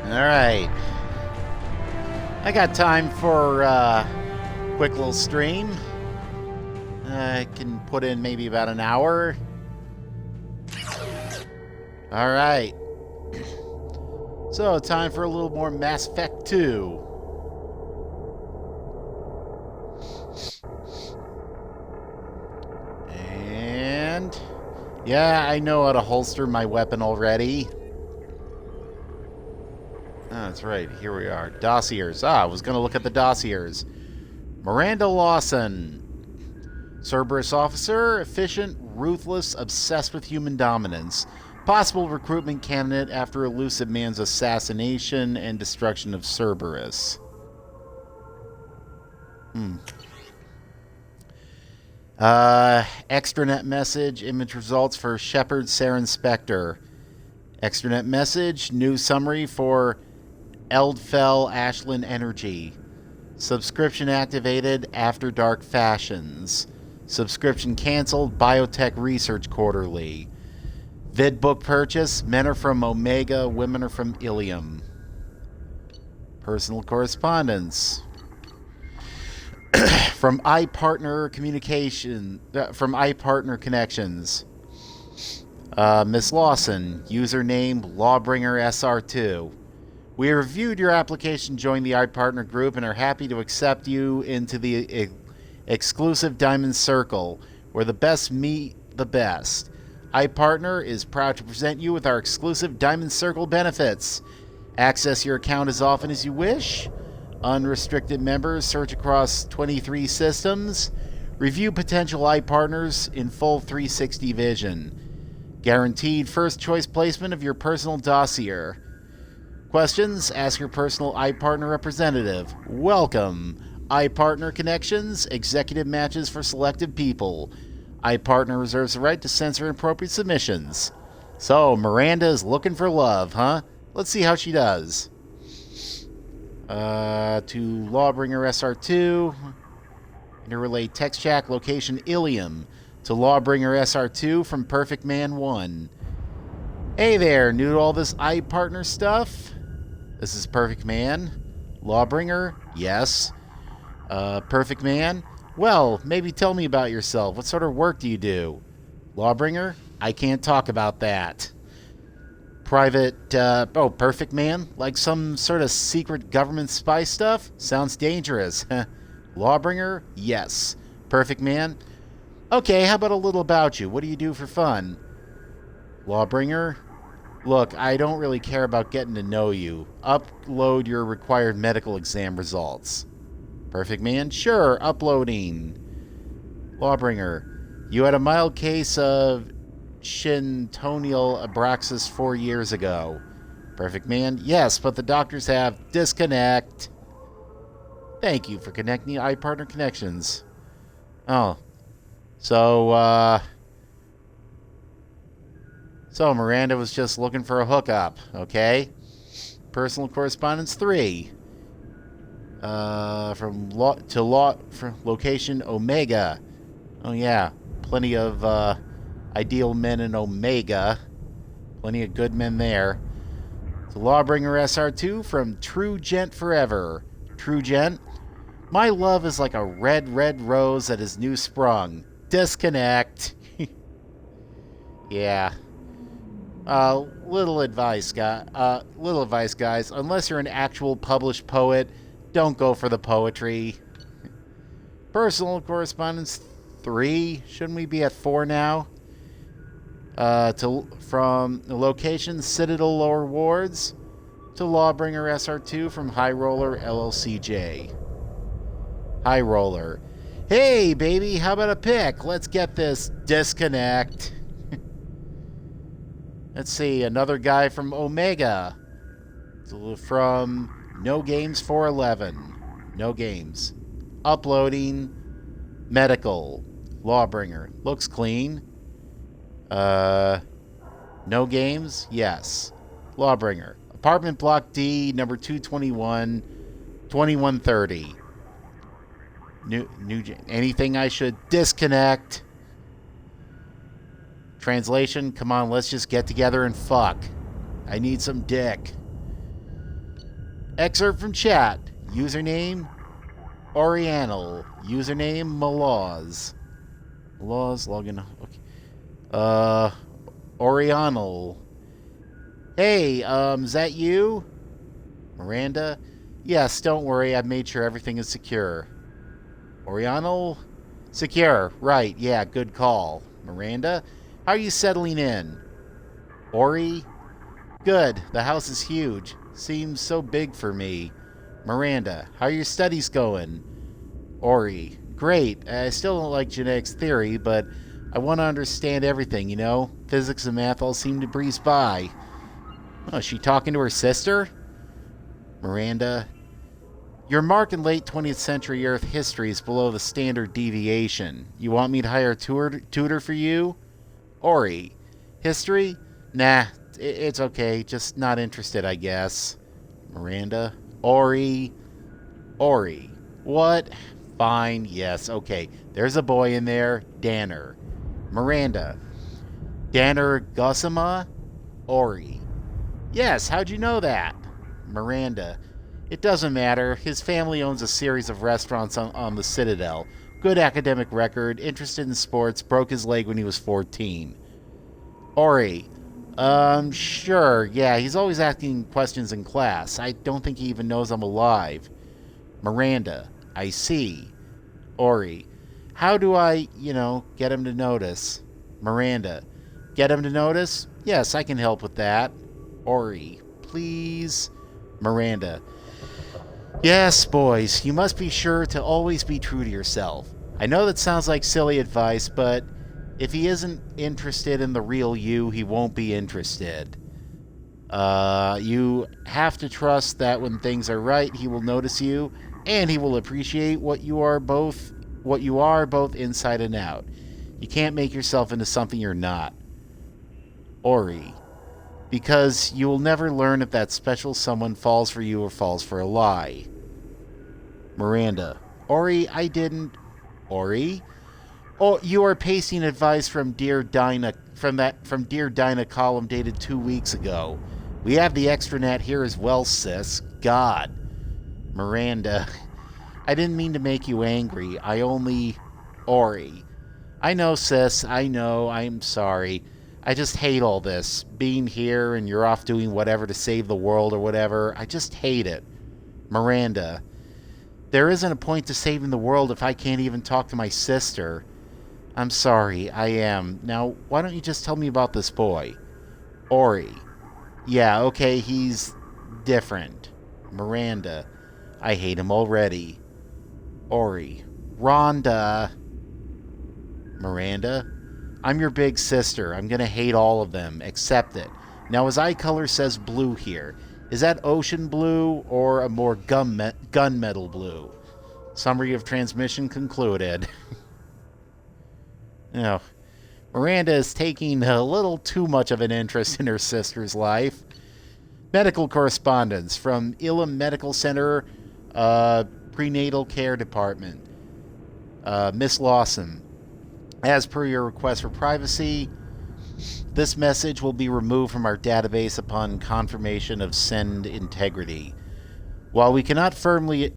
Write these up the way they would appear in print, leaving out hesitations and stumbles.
Alright. I got time for a quick little stream. I can put in maybe about an hour. Alright. So, time for a little more Mass Effect 2. And... yeah, I know how to holster my weapon already. Oh, that's right. Here we are. Dossiers. I was going to look at the dossiers. Miranda Lawson. Cerberus officer, efficient, ruthless, obsessed with human dominance. Possible recruitment candidate after Elusive Man's assassination and destruction of Cerberus. Extranet message. Image results for Shepard Saren Spectre. Extranet message. News summary for Eldfell Ashland Energy. Subscription activated. After Dark Fashions. Subscription canceled. Biotech Research Quarterly. Vid book purchase. Men are from Omega. Women are from Ilium. Personal correspondence. From iPartner Communication. From iPartner Connections. Miss Lawson. Username Lawbringer SR2. We reviewed your application to join the iPartner group and are happy to accept you into the exclusive Diamond Circle, where the best meet the best. iPartner is proud to present you with our exclusive Diamond Circle benefits. Access your account as often as you wish. Unrestricted members search across 23 systems. Review potential iPartners in full 360 vision. Guaranteed first choice placement of your personal dossier. Questions? Ask your personal iPartner representative. Welcome. iPartner Connections, executive matches for selected people. iPartner reserves the right to censor inappropriate submissions. So, Miranda is looking for love, huh? Let's see how she does. To Lawbringer SR2. Interrelay text chat, location Ilium. To Lawbringer SR2 from Perfect Man 1. Hey there, new to all this iPartner stuff? This is Perfect Man. Lawbringer? Yes. Perfect Man? Well, maybe tell me about yourself. What sort of work do you do? Lawbringer? I can't talk about that. Private, Perfect Man? Like some sort of secret government spy stuff? Sounds dangerous. Lawbringer? Yes. Perfect Man? Okay, how about a little about you? What do you do for fun? Lawbringer? Look, I don't really care about getting to know you. Upload your required medical exam results. Perfect Man? Sure, uploading. Lawbringer. You had a mild case of Shintonial abraxas 4 years ago. Perfect Man? Yes, but the doctors have disconnect. Thank you for connecting the iPartner Connections. Oh. So Miranda was just looking for a hookup, okay? Personal correspondence 3. From location Omega. Oh yeah, plenty of ideal men in Omega. Plenty of good men there. To Lawbringer SR2 from True Gent Forever. True Gent? My love is like a red, red rose that is new sprung. Disconnect. Yeah. Little advice, guys. Unless you're an actual published poet, don't go for the poetry. Personal correspondence 3. Shouldn't we be at 4 now? From location Citadel Lower Wards to Lawbringer SR2 from High Roller LLCJ. High Roller. Hey, baby, how about a pic? Let's get this. Disconnect. Let's see, another guy from Omega. From No Games 411. No Games. Uploading. Medical. Lawbringer. Looks clean. No Games? Yes. Lawbringer. Apartment Block D, number 221, 2130. Anything I should disconnect? Translation, come on, let's just get together and fuck. I need some dick. Excerpt from chat. Username Oriental. Username Malaz. Malaz, login. Okay. Oriental. Hey, is that you? Miranda? Yes, don't worry. I've made sure everything is secure. Oriental? Secure. Right. Yeah, good call. Miranda? How are you settling in? Ori? Good. The house is huge. Seems so big for me. Miranda? How are your studies going? Ori? Great. I still don't like genetics theory, but I want to understand everything, you know? Physics and math all seem to breeze by. Oh, is she talking to her sister? Miranda? Your mark in late 20th century Earth history is below the standard deviation. You want me to hire a tutor for you? Ori? History? Nah, it's okay. Just not interested, I guess. Miranda? Ori? Ori? What? Fine, yes, okay. There's a boy in there. Danner. Miranda? Danner Gosama? Ori? Yes, how'd you know that? Miranda? It doesn't matter. His family owns a series of restaurants on the Citadel. Good academic record, interested in sports, broke his leg when he was 14. Ori? Sure, yeah, he's always asking questions in class. I don't think he even knows I'm alive. Miranda? I see. Ori? How do I, get him to notice? Miranda? Get him to notice? Yes, I can help with that. Ori? Please? Miranda? Yes, boys, you must be sure to always be true to yourself. I know that sounds like silly advice, but if he isn't interested in the real you, he won't be interested. You have to trust that when things are right, he will notice you, and he will appreciate what you are both inside and out. You can't make yourself into something you're not. Ori. Because you will never learn if that special someone falls for you or falls for a lie. Miranda. Ori, I didn't. Ori? Oh, you are pasting advice from Dear Dinah from Dear Dinah column dated 2 weeks ago. We have the extranet here as well, sis. God. Miranda. I didn't mean to make you angry. I only... Ori. I know, sis. I know. I'm sorry. I just hate all this. Being here and you're off doing whatever to save the world or whatever. I just hate it. Miranda. There isn't a point to saving the world if I can't even talk to my sister. I'm sorry, I am. Now, why don't you just tell me about this boy? Ori. Yeah, okay, he's different. Miranda. I hate him already. Ori. Rhonda. Miranda. I'm your big sister. I'm gonna hate all of them. Accept it. Now, his eye color says blue here. Is that ocean blue or a more gunmetal blue? Summary of transmission concluded. Miranda is taking a little too much of an interest in her sister's life. Medical correspondence from Elam Medical Center, Prenatal Care Department. Miss Lawson. As per your request for privacy, this message will be removed from our database upon confirmation of send integrity. While we cannot firmly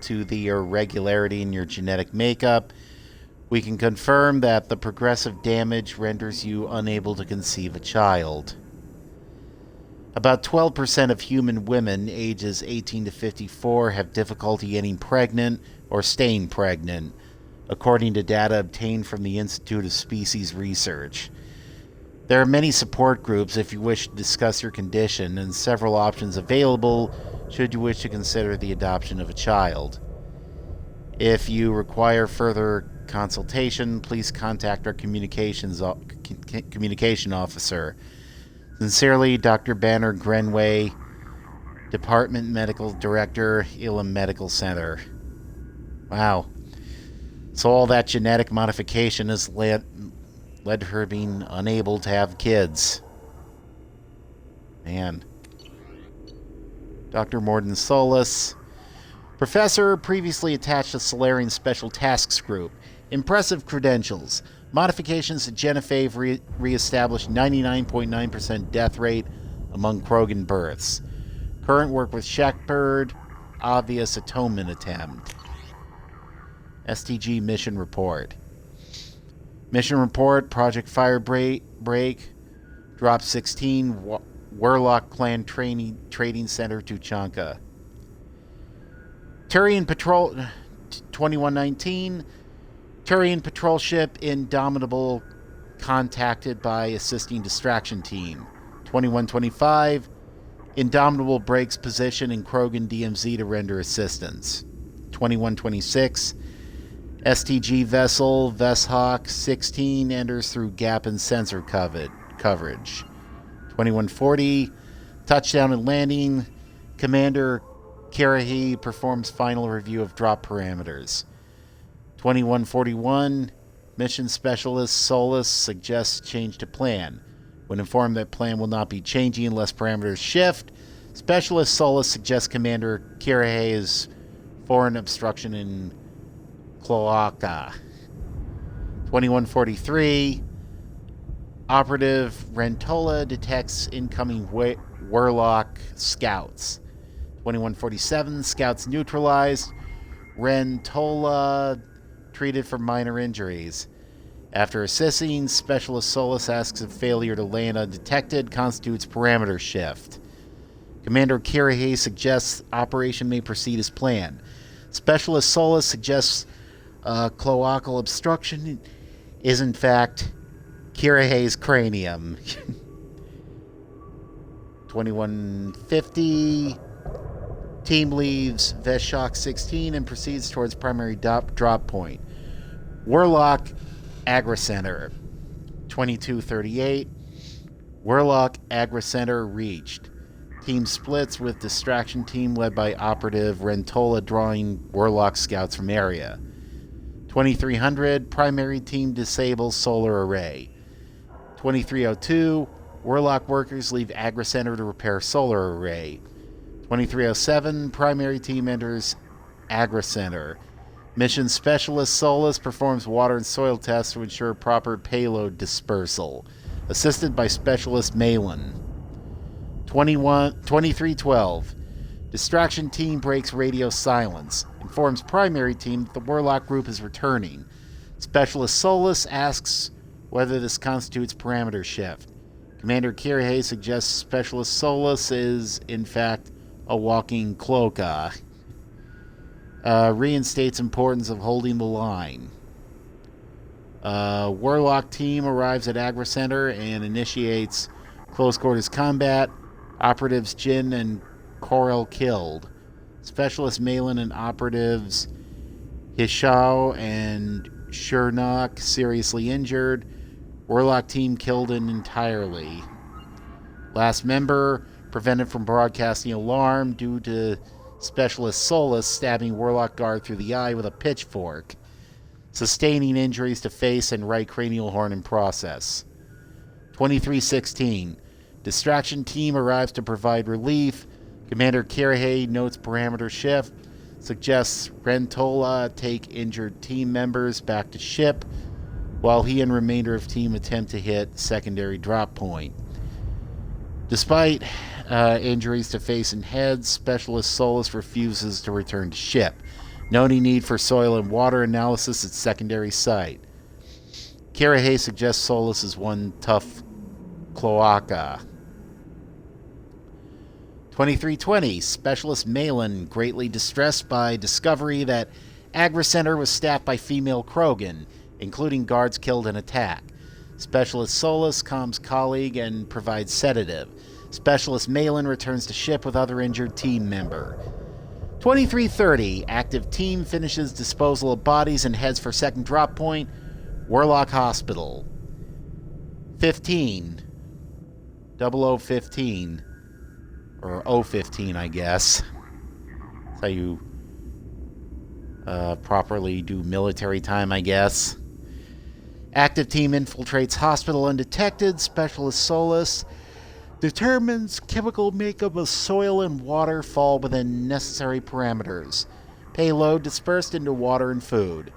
to the irregularity in your genetic makeup, we can confirm that the progressive damage renders you unable to conceive a child. About 12% of human women ages 18 to 54 have difficulty getting pregnant or staying pregnant, according to data obtained from the Institute of Species Research. There are many support groups if you wish to discuss your condition, and several options available should you wish to consider the adoption of a child. If you require further consultation, please contact our communication officer. Sincerely, Dr. Banner Grenway, Department Medical Director, Elam Medical Center. Wow. So all that genetic modification has led to her being unable to have kids. Man. Dr. Morden Solis. Professor, previously attached to Solarian Special Tasks Group. Impressive credentials. Modifications to Genophave re-established 99.9% death rate among Krogan berths. Current work with Shackbird, obvious atonement attempt. STG mission report. Mission report, Project Firebreak, Drop 16, Warlock Clan Trading Center, Tuchanka. Turian Patrol, 2119, Turian Patrol Ship Indomitable contacted by assisting distraction team. 2125, Indomitable breaks position in Krogan DMZ to render assistance. 2126, STG vessel Vesthawk 16 enters through gap in sensor coverage. 2140, touchdown and landing. Commander Kirahi performs final review of drop parameters. 2141, mission specialist Solus suggests change to plan. When informed that plan will not be changing unless parameters shift, Specialist Solus suggests Commander Kirahi's foreign obstruction in Cloaca. 2143, Operative Rentola detects incoming Warlock scouts. 2147, scouts neutralized. Rentola treated for minor injuries. After assessing, Specialist Solus asks if failure to land undetected constitutes parameter shift. Commander Kirahi suggests operation may proceed as planned. Specialist Solus suggests cloacal obstruction is in fact Kirahi's cranium. 2150, team leaves Veshock 16 and proceeds towards primary drop point. Warlock Agra Center. 2238, Warlock Agra Center reached. Team splits with distraction team led by Operative Rentola drawing Warlock scouts from area. 2300, primary team disables solar array. 2302, Warlock workers leave Agra Center to repair solar array. 2307, primary team enters Agra Center. Mission specialist Solus performs water and soil tests to ensure proper payload dispersal, assisted by specialist Malin. 2312, distraction team breaks radio silence, informs primary team that the Warlock group is returning. Specialist Solus asks whether this constitutes parameter shift. Commander Kirahi suggests Specialist Solus is, in fact, a walking cloaca. Reinstates importance of holding the line. Warlock team arrives at Agra Center and initiates close quarters combat. Operatives Jin and Korel killed. Specialist Malin and operatives Hishao and Shurnok seriously injured. Warlock team killed entirely. Last member prevented from broadcasting alarm due to Specialist Solus stabbing Warlock guard through the eye with a pitchfork, sustaining injuries to face and right cranial horn in process. 2316, distraction team arrives to provide relief. Commander Kirahi notes parameter shift, suggests Rentola take injured team members back to ship, while he and remainder of team attempt to hit secondary drop point. Despite injuries to face and head, Specialist Solus refuses to return to ship, noting need for soil and water analysis at secondary site. Kirahi suggests Solus is one tough cloaca. 2320, Specialist Malin, greatly distressed by discovery that Agra Center was staffed by female Krogan, including guards killed in attack. Specialist Solus calms colleague and provides sedative. Specialist Malin returns to ship with other injured team member. 2330, active team finishes disposal of bodies and heads for second drop point, Warlock Hospital. 15, 0015, or 015, I guess. That's how you properly do military time, I guess. Active team infiltrates hospital undetected. Specialist Solus determines chemical makeup of soil and water fall within necessary parameters. Payload dispersed into water and food.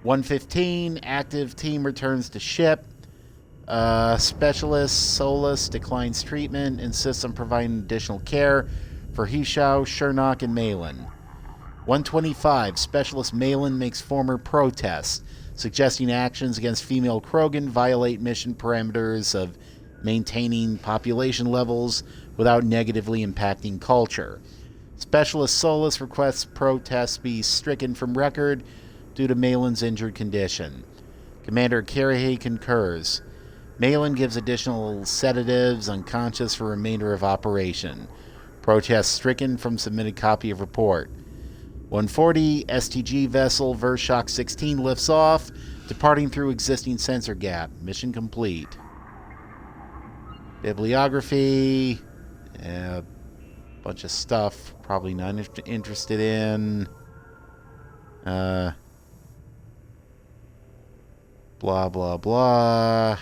115, active team returns to ship. Specialist Solus declines treatment, insists on providing additional care for Hishao, Shernock, and Malin. 125, Specialist Malin makes former protest, suggesting actions against female Krogan violate mission parameters of maintaining population levels without negatively impacting culture. Specialist Solus requests protests be stricken from record due to Malin's injured condition. Commander Karahe concurs. Malin gives additional sedatives, unconscious for remainder of operation. Protest stricken from submitted copy of report. 140, STG vessel Vershock 16 lifts off, departing through existing sensor gap. Mission complete. Bibliography. Bunch of stuff. Probably not interested in. Blah, blah, blah.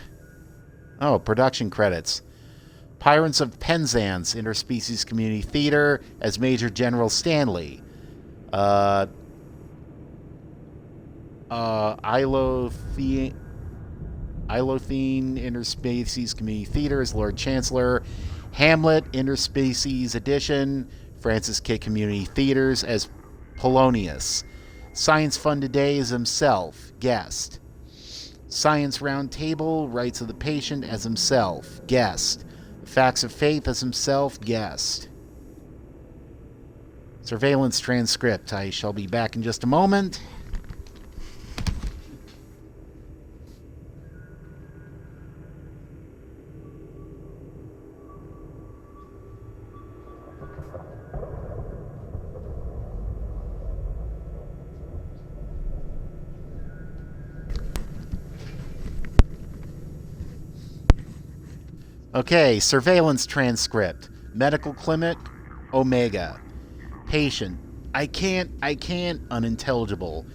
Oh, production credits. Pirates of Penzance, Interspecies Community Theater, as Major General Stanley. Ilothene Interspecies Community Theater as Lord Chancellor. Hamlet Interspecies Edition, Francis Kidd Community Theaters as Polonius. Science Fund Today as himself, guest. Science Roundtable, Rights of the Patient as himself, guest. Facts of Faith as himself, guest. Surveillance transcript. I shall be back in just a moment. Okay, surveillance transcript. Medical clinic, Omega. Patient, I can't, unintelligible.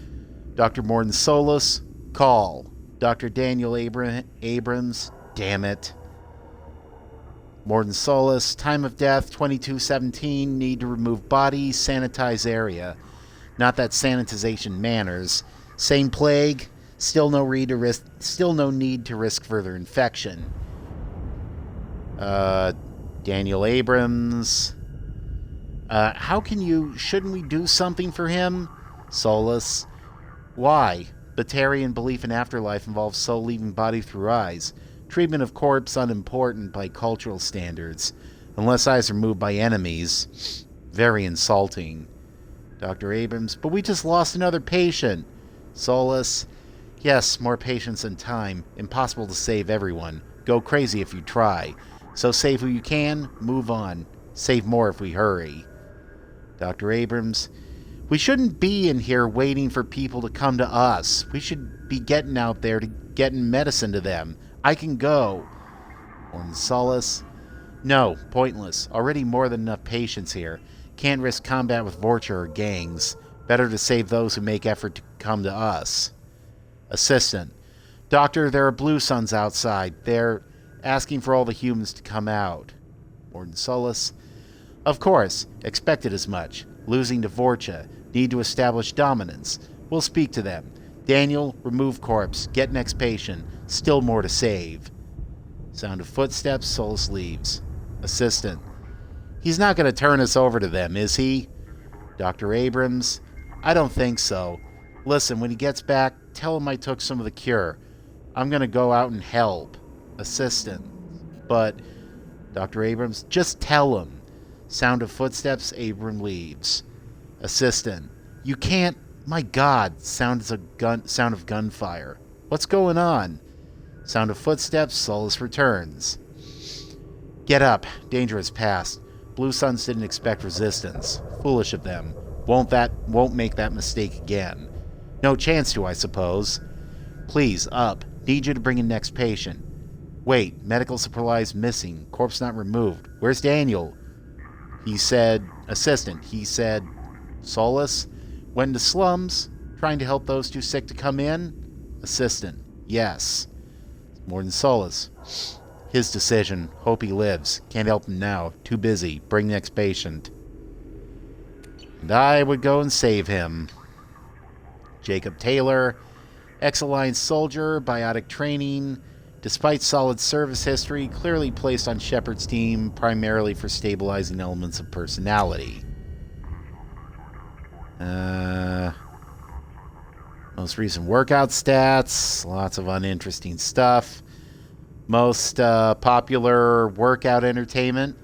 Dr. Morton Solus, call. Dr. Daniel Abrams, damn it. Morton Solus, time of death, 2217, need to remove body, sanitize area. Not that sanitization manners. Same plague, still no need to risk further infection. Daniel Abrams. Shouldn't we do something for him? Solus. Why? Batarian belief in afterlife involves soul leaving body through eyes. Treatment of corpse unimportant by cultural standards. Unless eyes are moved by enemies. Very insulting. Dr. Abrams. But we just lost another patient. Solus. Yes, more patients and time. Impossible to save everyone. Go crazy if you try. So save who you can, move on. Save more if we hurry. Dr. Abrams, we shouldn't be in here waiting for people to come to us. We should be getting out there to getting medicine to them. I can go. Morton Solus, no, pointless. Already more than enough patients here. Can't risk combat with Vorcha or gangs. Better to save those who make effort to come to us. Assistant, Doctor, there are Blue Suns outside. They're asking for all the humans to come out. Morton Solus. Of course, expected as much. Losing to Vorcha. Need to establish dominance. We'll speak to them. Daniel, remove corpse. Get next patient. Still more to save. Sound of footsteps, Solus leaves. Assistant. He's not going to turn us over to them, is he? Dr. Abrams. I don't think so. Listen, when he gets back, tell him I took some of the cure. I'm going to go out and help. Assistant. But, Dr. Abrams, just tell him. Sound of footsteps, Abram leaves. Assistant. You can't. My God. Sound of gunfire. What's going on? Sound of footsteps, Solus returns. Get up. Danger has passed. Blue Suns didn't expect resistance. Foolish of them. Won't make that mistake again. No chance to, I suppose. Please, up. Need you to bring in next patient. Wait, medical supplies missing. Corpse not removed. Where's Daniel? He said, assistant. He said, Solus? Went to slums, trying to help those too sick to come in? Assistant. Yes. Morton Solus. His decision. Hope he lives. Can't help him now. Too busy. Bring next patient. And I would go and save him. Jacob Taylor. Ex-Alliance soldier. Biotic training. Despite solid service history, clearly placed on Shepard's team primarily for stabilizing elements of personality. Most recent workout stats, lots of uninteresting stuff. Most popular workout entertainment,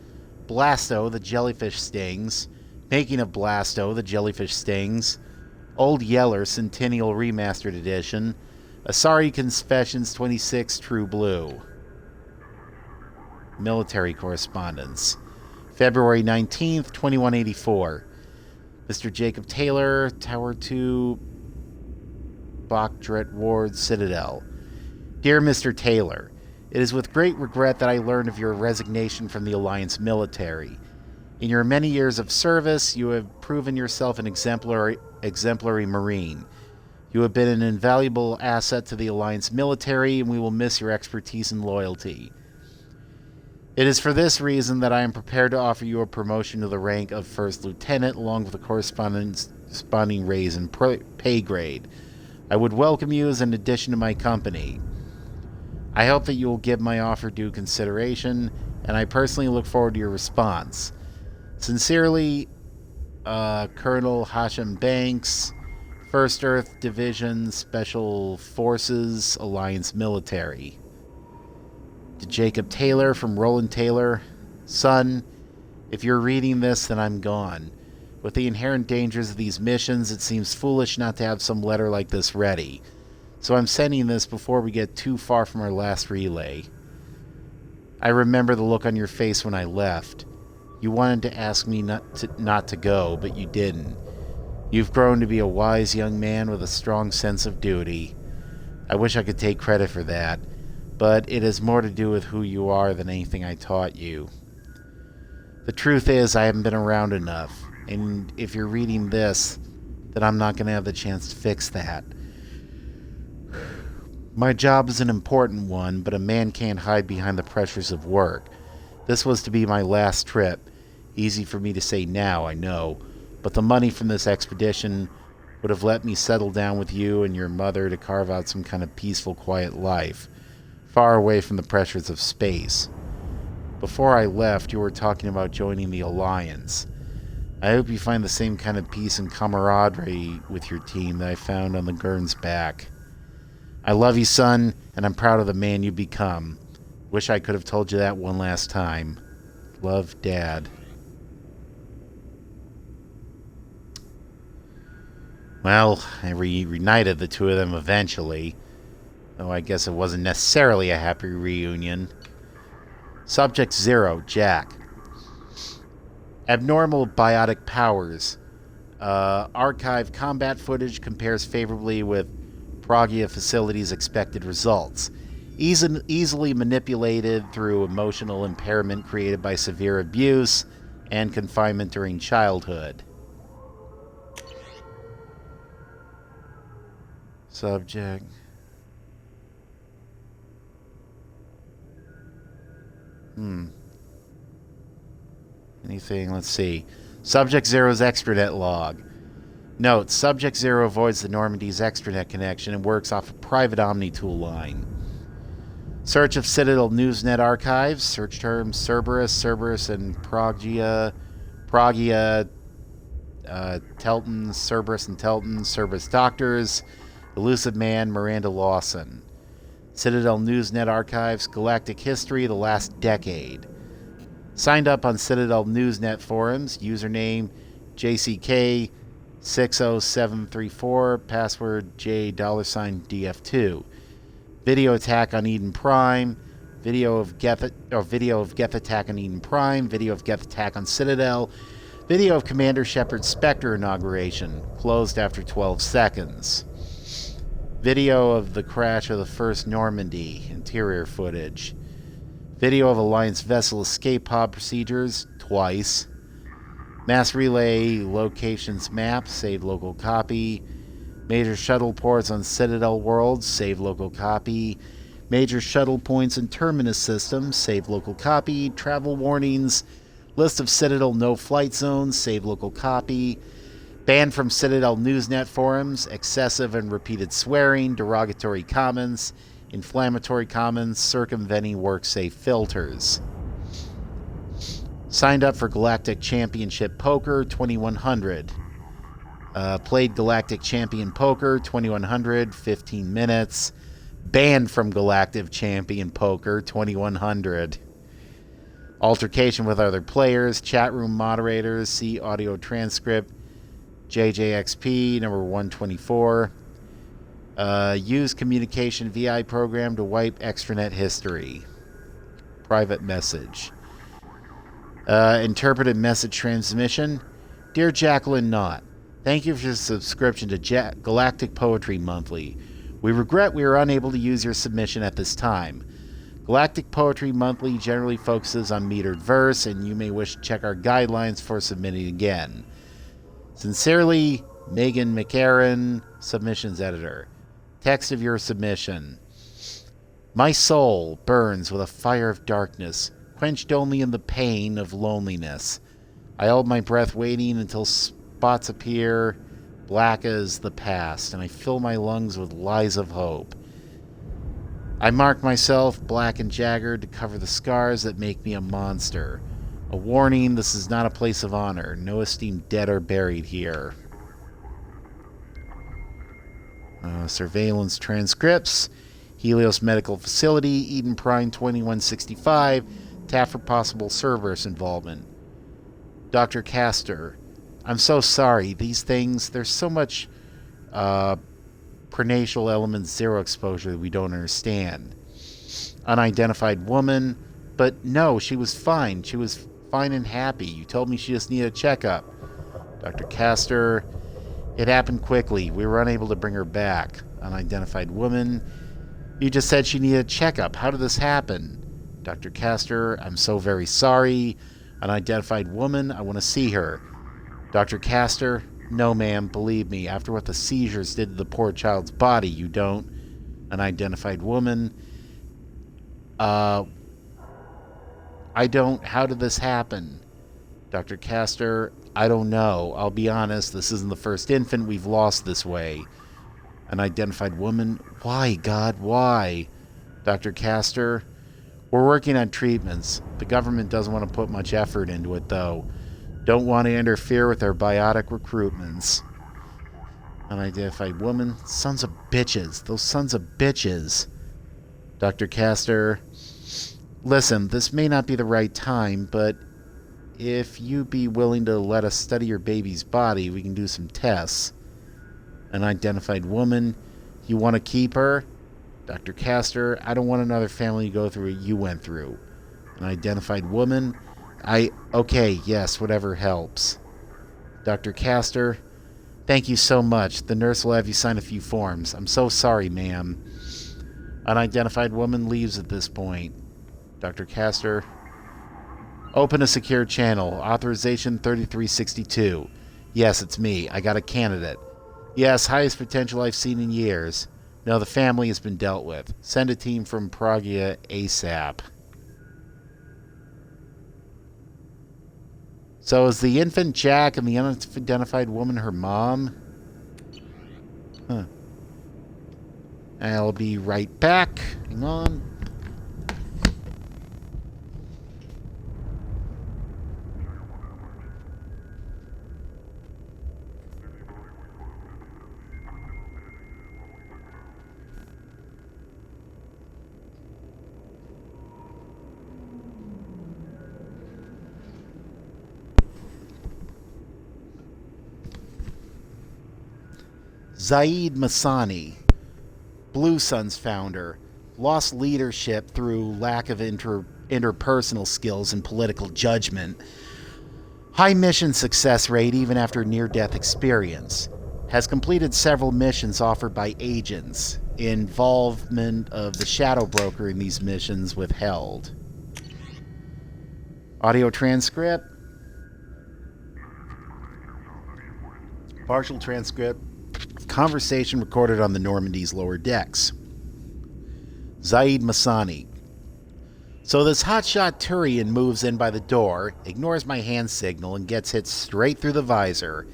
Blasto, the jellyfish stings. Making of Blasto, the jellyfish stings. Old Yeller, Centennial Remastered Edition. Asari Confessions 26, True Blue. Military Correspondence. February 19th, 2184. Mr. Jacob Taylor, Tower 2, Bachdret Ward, Citadel. Dear Mr. Taylor, it is with great regret that I learned of your resignation from the Alliance military. In your many years of service, you have proven yourself an exemplary Marine. You have been an invaluable asset to the Alliance military, and we will miss your expertise and loyalty. It is for this reason that I am prepared to offer you a promotion to the rank of First Lieutenant, along with a corresponding raise in pay grade. I would welcome you as an addition to my company. I hope that you will give my offer due consideration, and I personally look forward to your response. Sincerely, Colonel Hashem Banks, 1st Earth Division, Special Forces, Alliance Military. To Jacob Taylor from Roland Taylor, Son, if you're reading this, then I'm gone. With the inherent dangers of these missions, it seems foolish not to have some letter like this ready. So I'm sending this before we get too far from our last relay. I remember the look on your face when I left. You wanted to ask me not to go, but you didn't. You've grown to be a wise young man with a strong sense of duty. I wish I could take credit for that, but it has more to do with who you are than anything I taught you. The truth is, I haven't been around enough, and if you're reading this, then I'm not going to have the chance to fix that. My job is an important one, but a man can't hide behind the pressures of work. This was to be my last trip. Easy for me to say now, I know, but the money from this expedition would have let me settle down with you and your mother to carve out some kind of peaceful, quiet life, far away from the pressures of space. Before I left, you were talking about joining the Alliance. I hope you find the same kind of peace and camaraderie with your team that I found on the Gurn's back. I love you, son, and I'm proud of the man you become. Wish I could have told you that one last time. Love, Dad. Well, I reunited the two of them eventually, though I guess it wasn't necessarily a happy reunion. Subject 0, Jack. Abnormal biotic powers. Archive combat footage compares favorably with Pragia Facility's expected results. Easily manipulated through emotional impairment created by severe abuse and confinement during childhood. Subject. Anything? Let's see. Subject Zero's extranet log. Note, Subject Zero avoids the Normandy's extranet connection and works off a private OmniTool line. Search of Citadel Newsnet archives. Search terms Cerberus, and Pragia, Telton, Cerberus and Telton, Cerberus Doctors, Elusive Man, Miranda Lawson. Citadel Newsnet archives, Galactic History, the last decade. Signed up on Citadel Newsnet forums, username JCK60734, password J$DF2. Video attack on Eden Prime, video of Geth attack on Eden Prime, video of Geth attack on Citadel, video of Commander Shepard's Spectre inauguration, closed after 12 seconds. Video of the crash of the first Normandy, interior footage. Video of Alliance vessel escape pod procedures, twice. Mass relay locations map, save local copy. Major shuttle ports on Citadel worlds, save local copy. Major shuttle points and terminus systems, save local copy. Travel warnings, list of Citadel no-flight zones, save local copy. Banned from Citadel Newsnet forums, excessive and repeated swearing, derogatory comments, inflammatory comments, circumventing work-safe filters. Signed up for Galactic Championship Poker 2100. Played Galactic Champion Poker 2100, 15 minutes. Banned from Galactic Champion Poker 2100. Altercation with other players, chat room moderators, see audio transcript, JJXP number 124. Use communication VI program to wipe extranet history. Private message. Interpreted message transmission. Dear Jacqueline Knott, thank you for your subscription to Galactic Poetry Monthly. We regret we are unable to use your submission at this time. Galactic Poetry Monthly generally focuses on metered verse, and you may wish to check our guidelines for submitting again. Sincerely, Megan McCarran, Submissions Editor. Text of your submission. My soul burns with a fire of darkness, quenched only in the pain of loneliness. I hold my breath waiting until spots appear, black as the past, and I fill my lungs with lies of hope. I mark myself black and jagged to cover the scars that make me a monster. A warning, this is not a place of honor. No esteemed dead are buried here. Surveillance transcripts. Helios Medical Facility, Eden Prime 2165. Tap for possible Cerberus involvement. Dr. Castor, I'm so sorry. These things, there's so much prenatal element zero exposure that we don't understand. Unidentified woman, but no, she was fine. She was fine and happy. You told me she just needed a checkup. Dr. Castor, it happened quickly. We were unable to bring her back. Unidentified woman, you just said she needed a checkup. How did this happen? Dr. Castor, I'm so very sorry. Unidentified woman, I want to see her. Dr. Castor, no ma'am, believe me, after what the seizures did to the poor child's body, you don't. Unidentified woman, I don't, how did this happen? Dr. Castor, I don't know. I'll be honest, this isn't the first infant we've lost this way. Unidentified woman, why, God, why? Dr. Castor, we're working on treatments. The government doesn't want to put much effort into it, though. Don't want to interfere with their biotic recruitments. Unidentified woman, sons of bitches. Those sons of bitches. Dr. Castor, listen, this may not be the right time, but if you be willing to let us study your baby's body, we can do some tests. Unidentified woman, you want to keep her? Dr. Castor, I don't want another family to go through what you went through. Unidentified woman, okay, yes, whatever helps. Dr. Castor, thank you so much. The nurse will have you sign a few forms. I'm so sorry, ma'am. Unidentified woman leaves at this point. Dr. Castor, open a secure channel. Authorization 3362. Yes, it's me. I got a candidate. Yes, highest potential I've seen in years. No, the family has been dealt with. Send a team from Pragia ASAP. So is the infant Jack and the unidentified woman her mom? Huh. I'll be right back. Hang on. Zaid Masani, Blue Suns founder, lost leadership through lack of interpersonal skills and political judgment. High mission success rate even after near-death experience. Has completed several missions offered by agents. Involvement of the Shadow Broker in these missions withheld. Audio transcript. Partial transcript. Conversation recorded on the Normandy's lower decks. Zaid Masani. So this hotshot Turian moves in by the door, ignores my hand signal, and gets hit straight through the visor.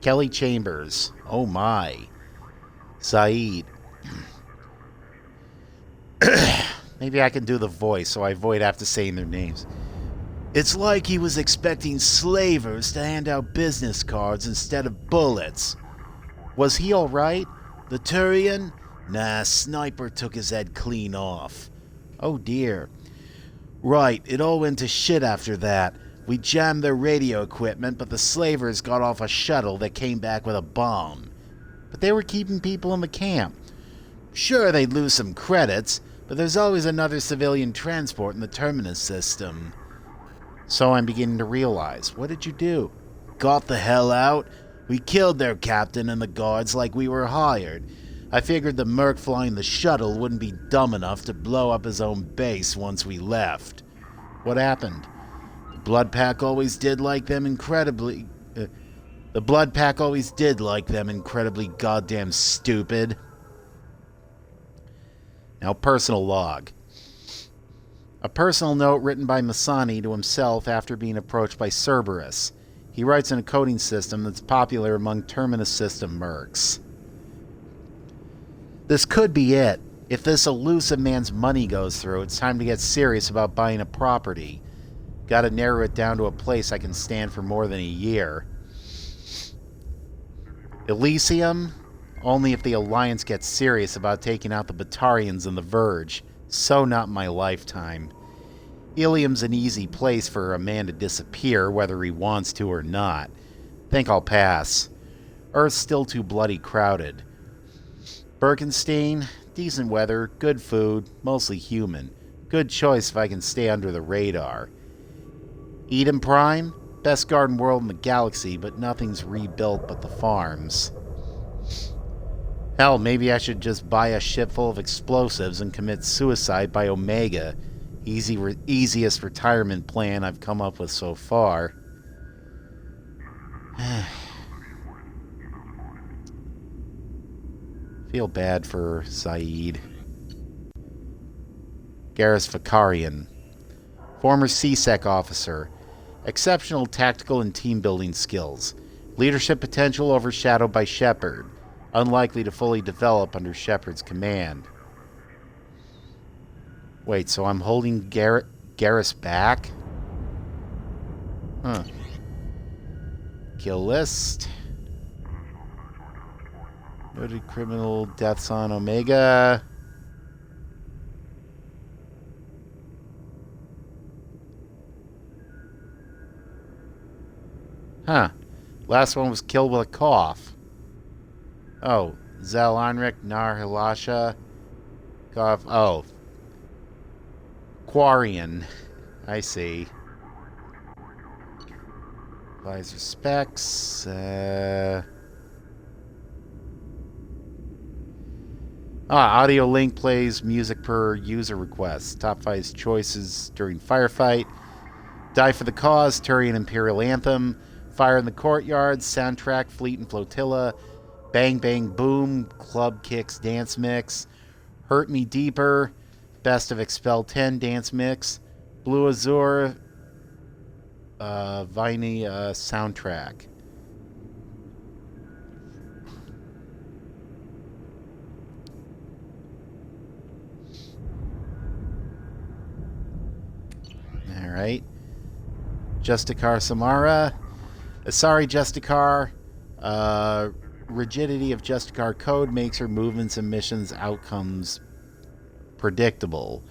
Kelly Chambers. Oh my. Zaid. Maybe I can do the voice so I avoid after saying their names. It's like he was expecting slavers to hand out business cards instead of bullets. Was he alright? The Turian? Nah, Sniper took his head clean off. Oh dear. Right, it all went to shit after that. We jammed their radio equipment, but the slavers got off a shuttle that came back with a bomb. But they were keeping people in the camp. Sure, they'd lose some credits, but there's always another civilian transport in the terminus system. So I'm beginning to realize. What did you do? Got the hell out. We killed their captain and the guards like we were hired. I figured the merc flying the shuttle wouldn't be dumb enough to blow up his own base once we left. What happened? The Blood Pack always did like them incredibly... the Blood Pack always did like them incredibly goddamn stupid. Now, personal log. A personal note written by Masani to himself after being approached by Cerberus. He writes in a coding system that's popular among Terminus system mercs. This could be it. If this elusive man's money goes through, it's time to get serious about buying a property. Gotta narrow it down to a place I can stand for more than a year. Elysium? Only if the Alliance gets serious about taking out the Batarians and the Verge. So not in my lifetime. Ilium's an easy place for a man to disappear, whether he wants to or not. Think I'll pass. Earth's still too bloody crowded. Birkenstein? Decent weather, good food, mostly human. Good choice if I can stay under the radar. Eden Prime? Best garden world in the galaxy, but nothing's rebuilt but the farms. Hell, maybe I should just buy a ship full of explosives and commit suicide by Omega. Easiest retirement plan I've come up with so far. Feel bad for Saeed. Garrus Vakarian. Former CSEC officer. Exceptional tactical and team-building skills. Leadership potential overshadowed by Shepard. Unlikely to fully develop under Shepard's command. Wait, so I'm holding Garrus back? Huh. Kill list. Noted criminal deaths on Omega. Huh. Last one was killed with a cough. Oh. Zal Anric, Nar Hilasha. Cough. Oh. Quarian. I see. Advisor specs. Audio link plays music per user request. Top 5 choices during firefight. Die for the Cause, Turian Imperial Anthem. Fire in the Courtyard, soundtrack, Fleet and Flotilla. Bang Bang Boom, Club Kicks Dance Mix. Hurt Me Deeper, Best of Expel 10 Dance Mix. Blue Azure, Viney soundtrack. Alright. Justicar Samara. Sorry, Justicar. Rigidity of Justicar code makes her movements and missions outcomes predictable.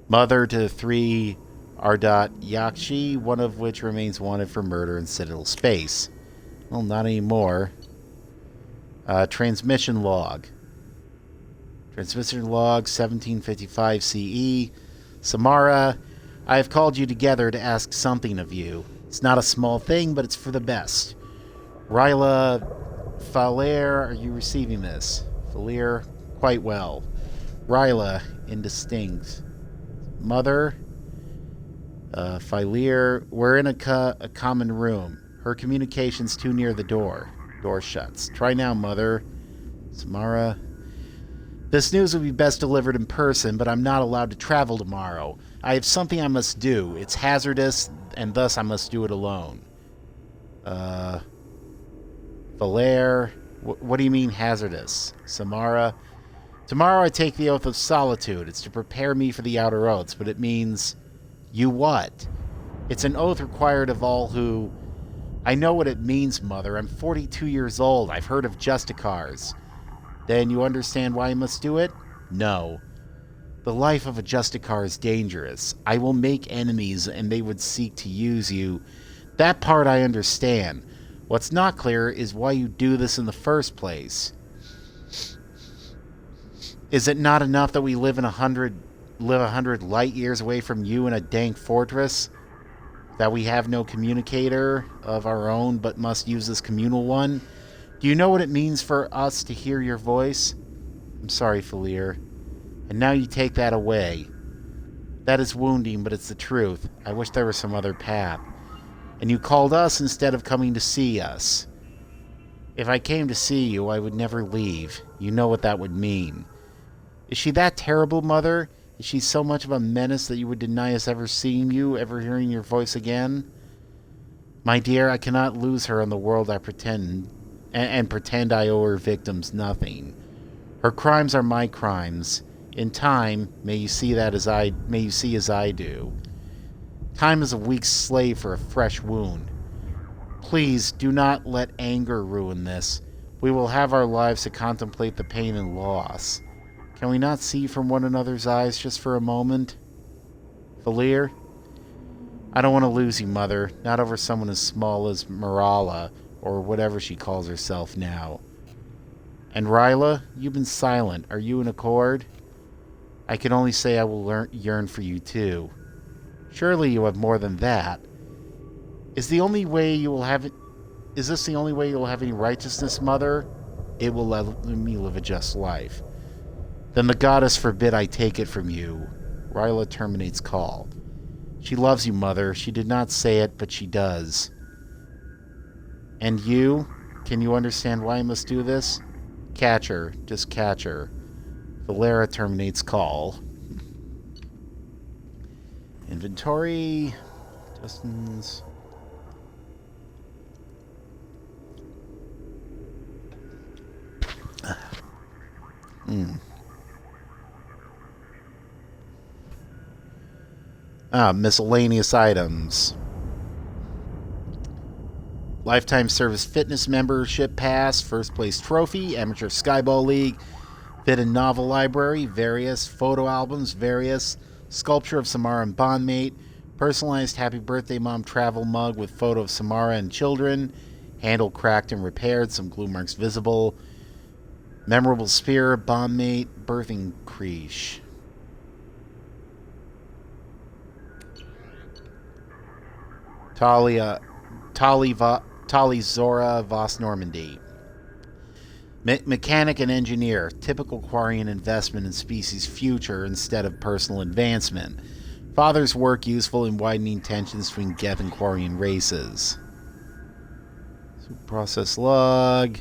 Mother to 3 Ardat Yakshi, one of which remains wanted for murder in Citadel space. Well, not anymore. Transmission log. Transmission log 1755 CE. Samara, I have called you together to ask something of you. It's not a small thing, but it's for the best. Ryla Falair, are you receiving this? Falair, quite well. Ryla, indistinct. Mother, Falair, we're in a common room. Her communication's too near the door. Door shuts. Try now, Mother. Samara. This news will be best delivered in person, but I'm not allowed to travel tomorrow. I have something I must do. It's hazardous, and thus I must do it alone. Valair. What do you mean hazardous? Samara. Tomorrow I take the Oath of Solitude. It's to prepare me for the Outer Oaths, but it means... You what? It's an oath required of all who... I know what it means, Mother. I'm 42 years old. I've heard of Justicars. Then you understand why I must do it? No. The life of a Justicar is dangerous. I will make enemies and they would seek to use you. That part I understand. What's not clear is why you do this in the first place. Is it not enough that we live 100 light years away from you in a dank fortress? That we have no communicator of our own but must use this communal one? Do you know what it means for us to hear your voice? I'm sorry, Falir. And now you take that away. That is wounding, but it's the truth. I wish there was some other path. And you called us instead of coming to see us. If I came to see you, I would never leave. You know what that would mean. Is she that terrible, Mother? Is she so much of a menace that you would deny us ever seeing you, ever hearing your voice again? My dear, I cannot lose her in the world I pretend, and pretend I owe her victims nothing. Her crimes are my crimes. In time, may you see as I do. Time is a weak slave for a fresh wound. Please do not let anger ruin this. We will have our lives to contemplate the pain and loss. Can we not see from one another's eyes just for a moment? Falir? I don't want to lose you, Mother. Not over someone as small as Marala, or whatever she calls herself now. And Ryla, you've been silent. Are you in accord? I can only say I will yearn for you too. Surely you have more than that. Is this the only way you will have any righteousness, Mother? It will let me live a just life. Then the goddess forbid I take it from you. Ryla terminates call. She loves you, Mother. She did not say it, but she does. And you? Can you understand why I must do this? Catch her. Just catch her. Valera terminates call. Inventory. Justin's. Miscellaneous items. Lifetime Service Fitness Membership Pass, First Place Trophy, Amateur Skyball League, Fit and Novel Library, various photo albums, various Sculpture of Samara and Bondmate, personalized Happy Birthday Mom travel mug with photo of Samara and children, handle cracked and repaired, some glue marks visible, memorable spear, Bondmate, birthing creche. Tali Zora Voss Normandy. Mechanic and engineer. Typical Quarian investment in species future instead of personal advancement. Father's work useful in widening tensions between Geth and Quarian races. Process log.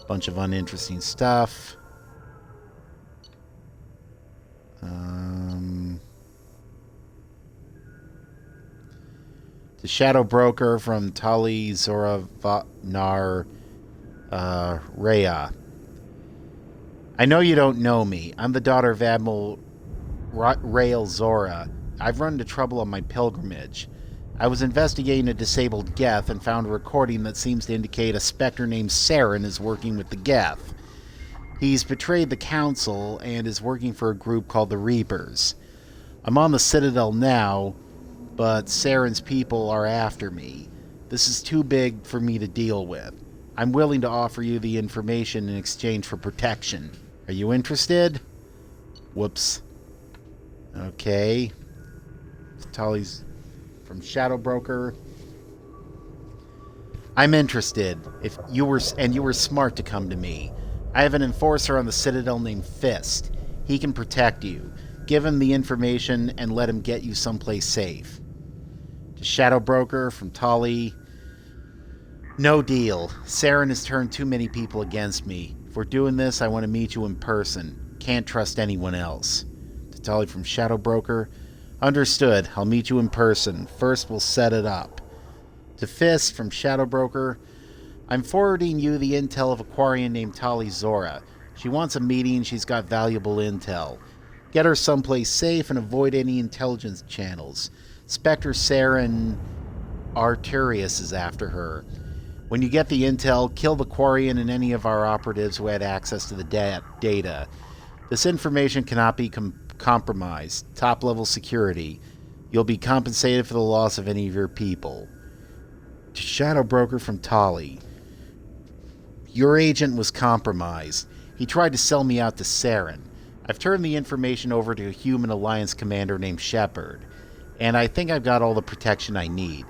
Bunch of uninteresting stuff. The Shadow Broker from Tali Zora Nar Rhea. I know you don't know me. I'm the daughter of Admiral Rael Zora. I've run into trouble on my pilgrimage. I was investigating a disabled Geth and found a recording that seems to indicate a specter named Saren is working with the Geth. He's betrayed the Council and is working for a group called the Reapers. I'm on the Citadel now, but Saren's people are after me. This is too big for me to deal with. I'm willing to offer you the information in exchange for protection. Are you interested? Whoops. Okay. Tali's from Shadow Broker. I'm interested. If you were smart to come to me. I have an enforcer on the Citadel named Fist. He can protect you. Give him the information and let him get you someplace safe. To Shadow Broker from Tali. No deal. Saren has turned too many people against me. If we're doing this, I want to meet you in person. Can't trust anyone else. To Tali from Shadow Broker. Understood. I'll meet you in person. First, we'll set it up. To Fist from Shadow Broker. I'm forwarding you the intel of a Quarian named Tali Zora. She wants a meeting. She's got valuable intel. Get her someplace safe and avoid any intelligence channels. Spectre Saren Arturius is after her. When you get the intel, kill the Quarian and any of our operatives who had access to the data. This information cannot be compromised. Top-level security. You'll be compensated for the loss of any of your people. Shadow Broker from Tali. Your agent was compromised. He tried to sell me out to Saren. I've turned the information over to a human alliance commander named Shepard, and I think I've got all the protection I need.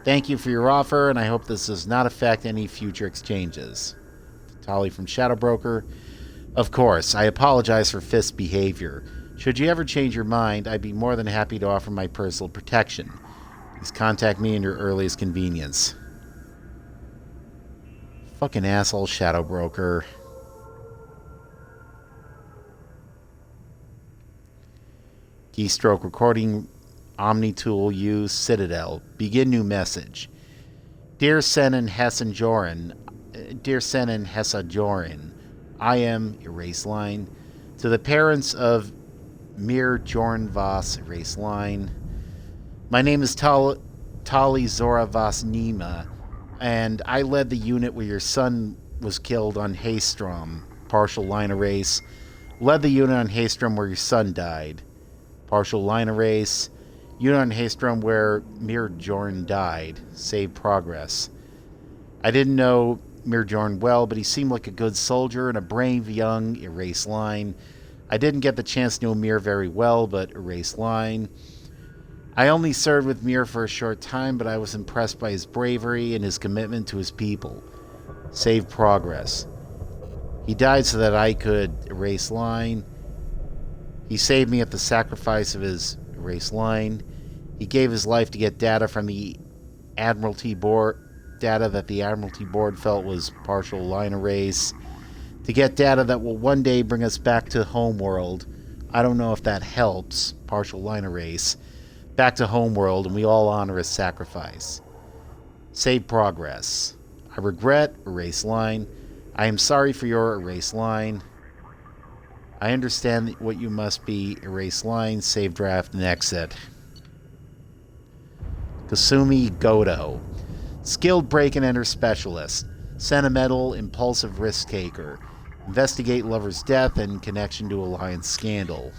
Thank you for your offer, and I hope this does not affect any future exchanges. Tali from Shadow Broker. Of course, I apologize for Fist's behavior. Should you ever change your mind, I'd be more than happy to offer my personal protection. Please contact me in your earliest convenience. Fucking asshole Shadow Broker. Keystroke recording Omnitool use Citadel. Begin new message. Dear Sen and Hessa Joran, I am, erase line, to the parents of Mir Jorn Voss, erase line. My name is Tali Zora Voss Nima, and I led the unit where your son was killed on Haystrom, partial line erase. Led the unit on Haystrom where your son died. Partial line erase. Unit on Haystrom where Mirjorn died. Save progress. I didn't know Mirjorn well, but he seemed like a good soldier and a brave young, erase line. I didn't get the chance to know Mir very well, but erase line. I only served with Mir for a short time, but I was impressed by his bravery and his commitment to his people. Save progress. He died so that I could erase line. He saved me at the sacrifice of his erase line. He gave his life to get data from the Admiralty Board, data that the Admiralty Board felt was partial line erase, to get data that will one day bring us back to Homeworld. I don't know if that helps, partial line erase. Back to Homeworld, and we all honor his sacrifice. Save progress. I regret, erase line. I am sorry for your erase line. I understand what you must be, erase line, save draft, and exit. Kasumi Goto. Skilled break-and-enter specialist. Sentimental, impulsive risk-taker. Investigate lover's death and connection to Alliance scandal.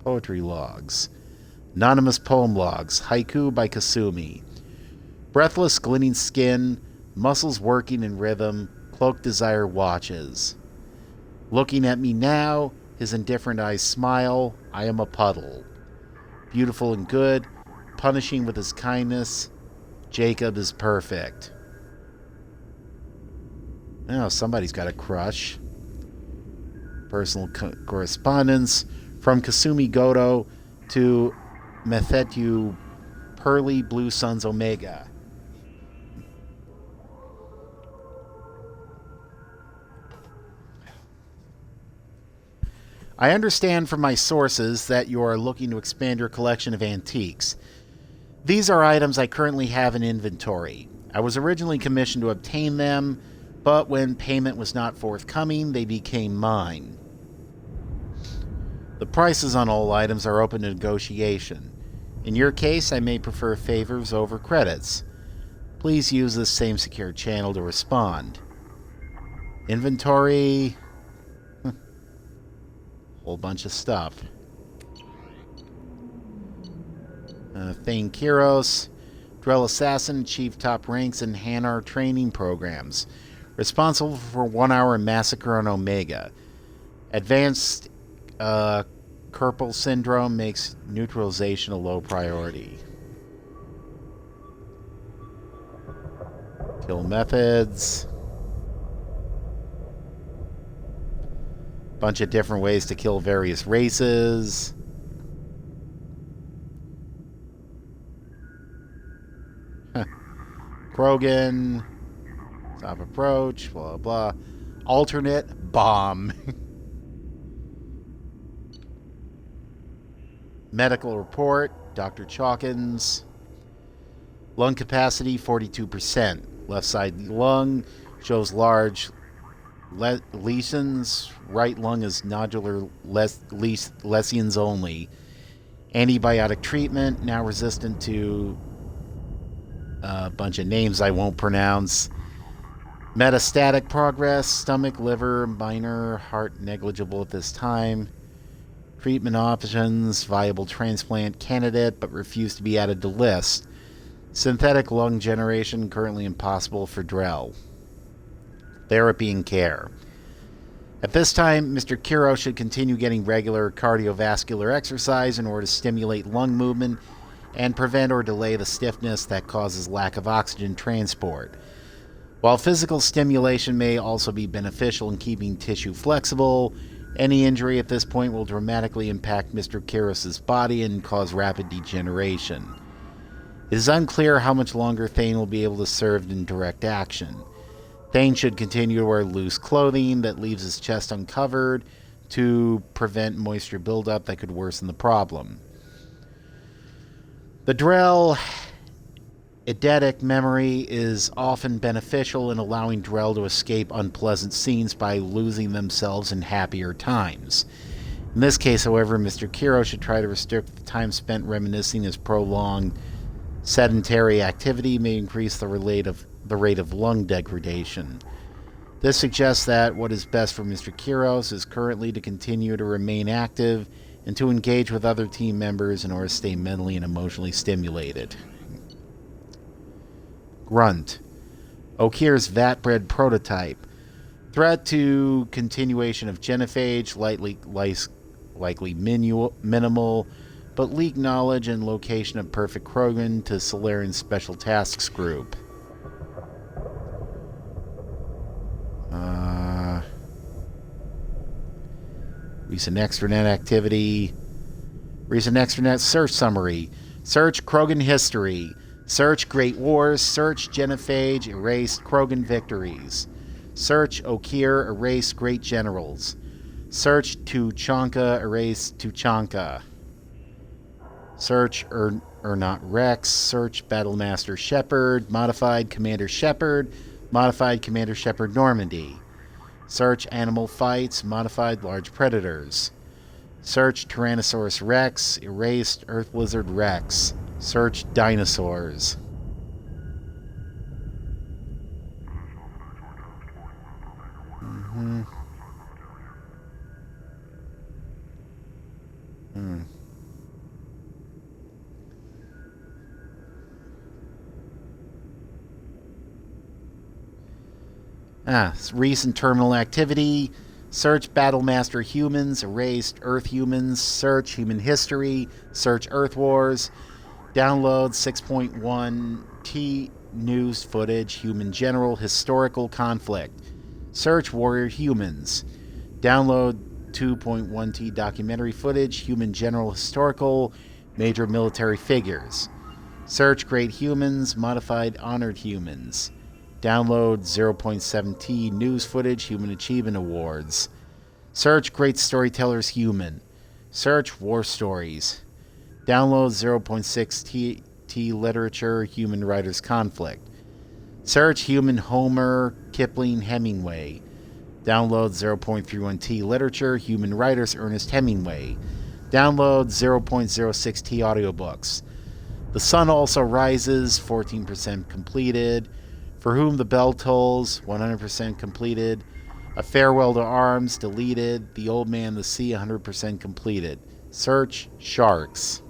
Poetry logs. Anonymous poem logs. Haiku by Kasumi. Breathless, glinting skin. Muscles working in rhythm. Cloaked desire watches. Looking at me now, his indifferent eyes smile. I am a puddle. Beautiful and good, punishing with his kindness. Jacob is perfect. Now somebody's got a crush. Personal correspondence from Kasumi Goto to Methetu Pearly Blue Suns Omega. I understand from my sources that you are looking to expand your collection of antiques. These are items I currently have in inventory. I was originally commissioned to obtain them, but when payment was not forthcoming, they became mine. The prices on all items are open to negotiation. In your case, I may prefer favors over credits. Please use this same secure channel to respond. Inventory... whole bunch of stuff. Thane Kiros, Drell Assassin, Chief Top Ranks in Hanar training programs. Responsible for 1 hour massacre on Omega. Advanced Kerpel syndrome makes neutralization a low priority. Kill methods. Bunch of different ways to kill various races. Krogan. Top approach. Blah, blah. Alternate. Bomb. Medical report. Dr. Chalkins. Lung capacity 42%. Left side lung Shows large lesions. Right lung is nodular lesions only. Antibiotic treatment, now resistant to a bunch of names I won't pronounce. Metastatic progress, stomach, liver, minor, heart negligible at this time. Treatment options, viable transplant candidate, but refused to be added to list. Synthetic lung generation, currently impossible for Drell. Therapy and care. At this time, Mr. Kiro should continue getting regular cardiovascular exercise in order to stimulate lung movement and prevent or delay the stiffness that causes lack of oxygen transport. While physical stimulation may also be beneficial in keeping tissue flexible, any injury at this point will dramatically impact Mr. Kiros' body and cause rapid degeneration. It is unclear how much longer Thane will be able to serve in direct action. Thane should continue to wear loose clothing that leaves his chest uncovered to prevent moisture buildup that could worsen the problem. The Drell eidetic memory is often beneficial in allowing Drell to escape unpleasant scenes by losing themselves in happier times. In this case, however, Mr. Kiro should try to restrict the time spent reminiscing, as prolonged sedentary activity may increase the rate of lung degradation. This suggests that what is best for Mr. Kiros is currently to continue to remain active and to engage with other team members in order to stay mentally and emotionally stimulated. Grunt. Okeer's vat-bred prototype. Threat to continuation of genophage, likely minimal, but leak knowledge and location of Perfect Krogan to Solarian Special Tasks Group. Recent extranet activity. Recent extranet search summary. Search Krogan history. Search Great Wars. Search Genophage. Erased Krogan victories. Search Okeer. Erased Great Generals. Search Tuchanka. Erased Tuchanka. Search Not Rex. Search Battlemaster Shepard. Modified Commander Shepard. Modified Commander Shepard Normandy. Search Animal Fights. Modified Large Predators. Search Tyrannosaurus Rex. Erased Earth Lizard Rex. Search Dinosaurs. Recent terminal activity. Search Battlemaster Humans. Erased Earth Humans. Search Human History. Search Earth Wars. Download 6.1 T news footage. Human General Historical Conflict. Search Warrior Humans. Download 2.1 T documentary footage. Human General Historical Major Military Figures. Search Great Humans. Modified Honored Humans. Download 0.7 T news footage. Human Achievement Awards. Search Great Storytellers Human. Search War Stories. Download 0.6 T literature. Human Writers Conflict. Search Human Homer, Kipling, Hemingway. Download 0.31 T literature. Human Writers Ernest Hemingway. Download 0.06 T audiobooks. The Sun Also Rises, 14% completed. For Whom the Bell Tolls, 100% completed. A Farewell to Arms, deleted. The Old Man, the Sea, 100% completed. Search Sharks.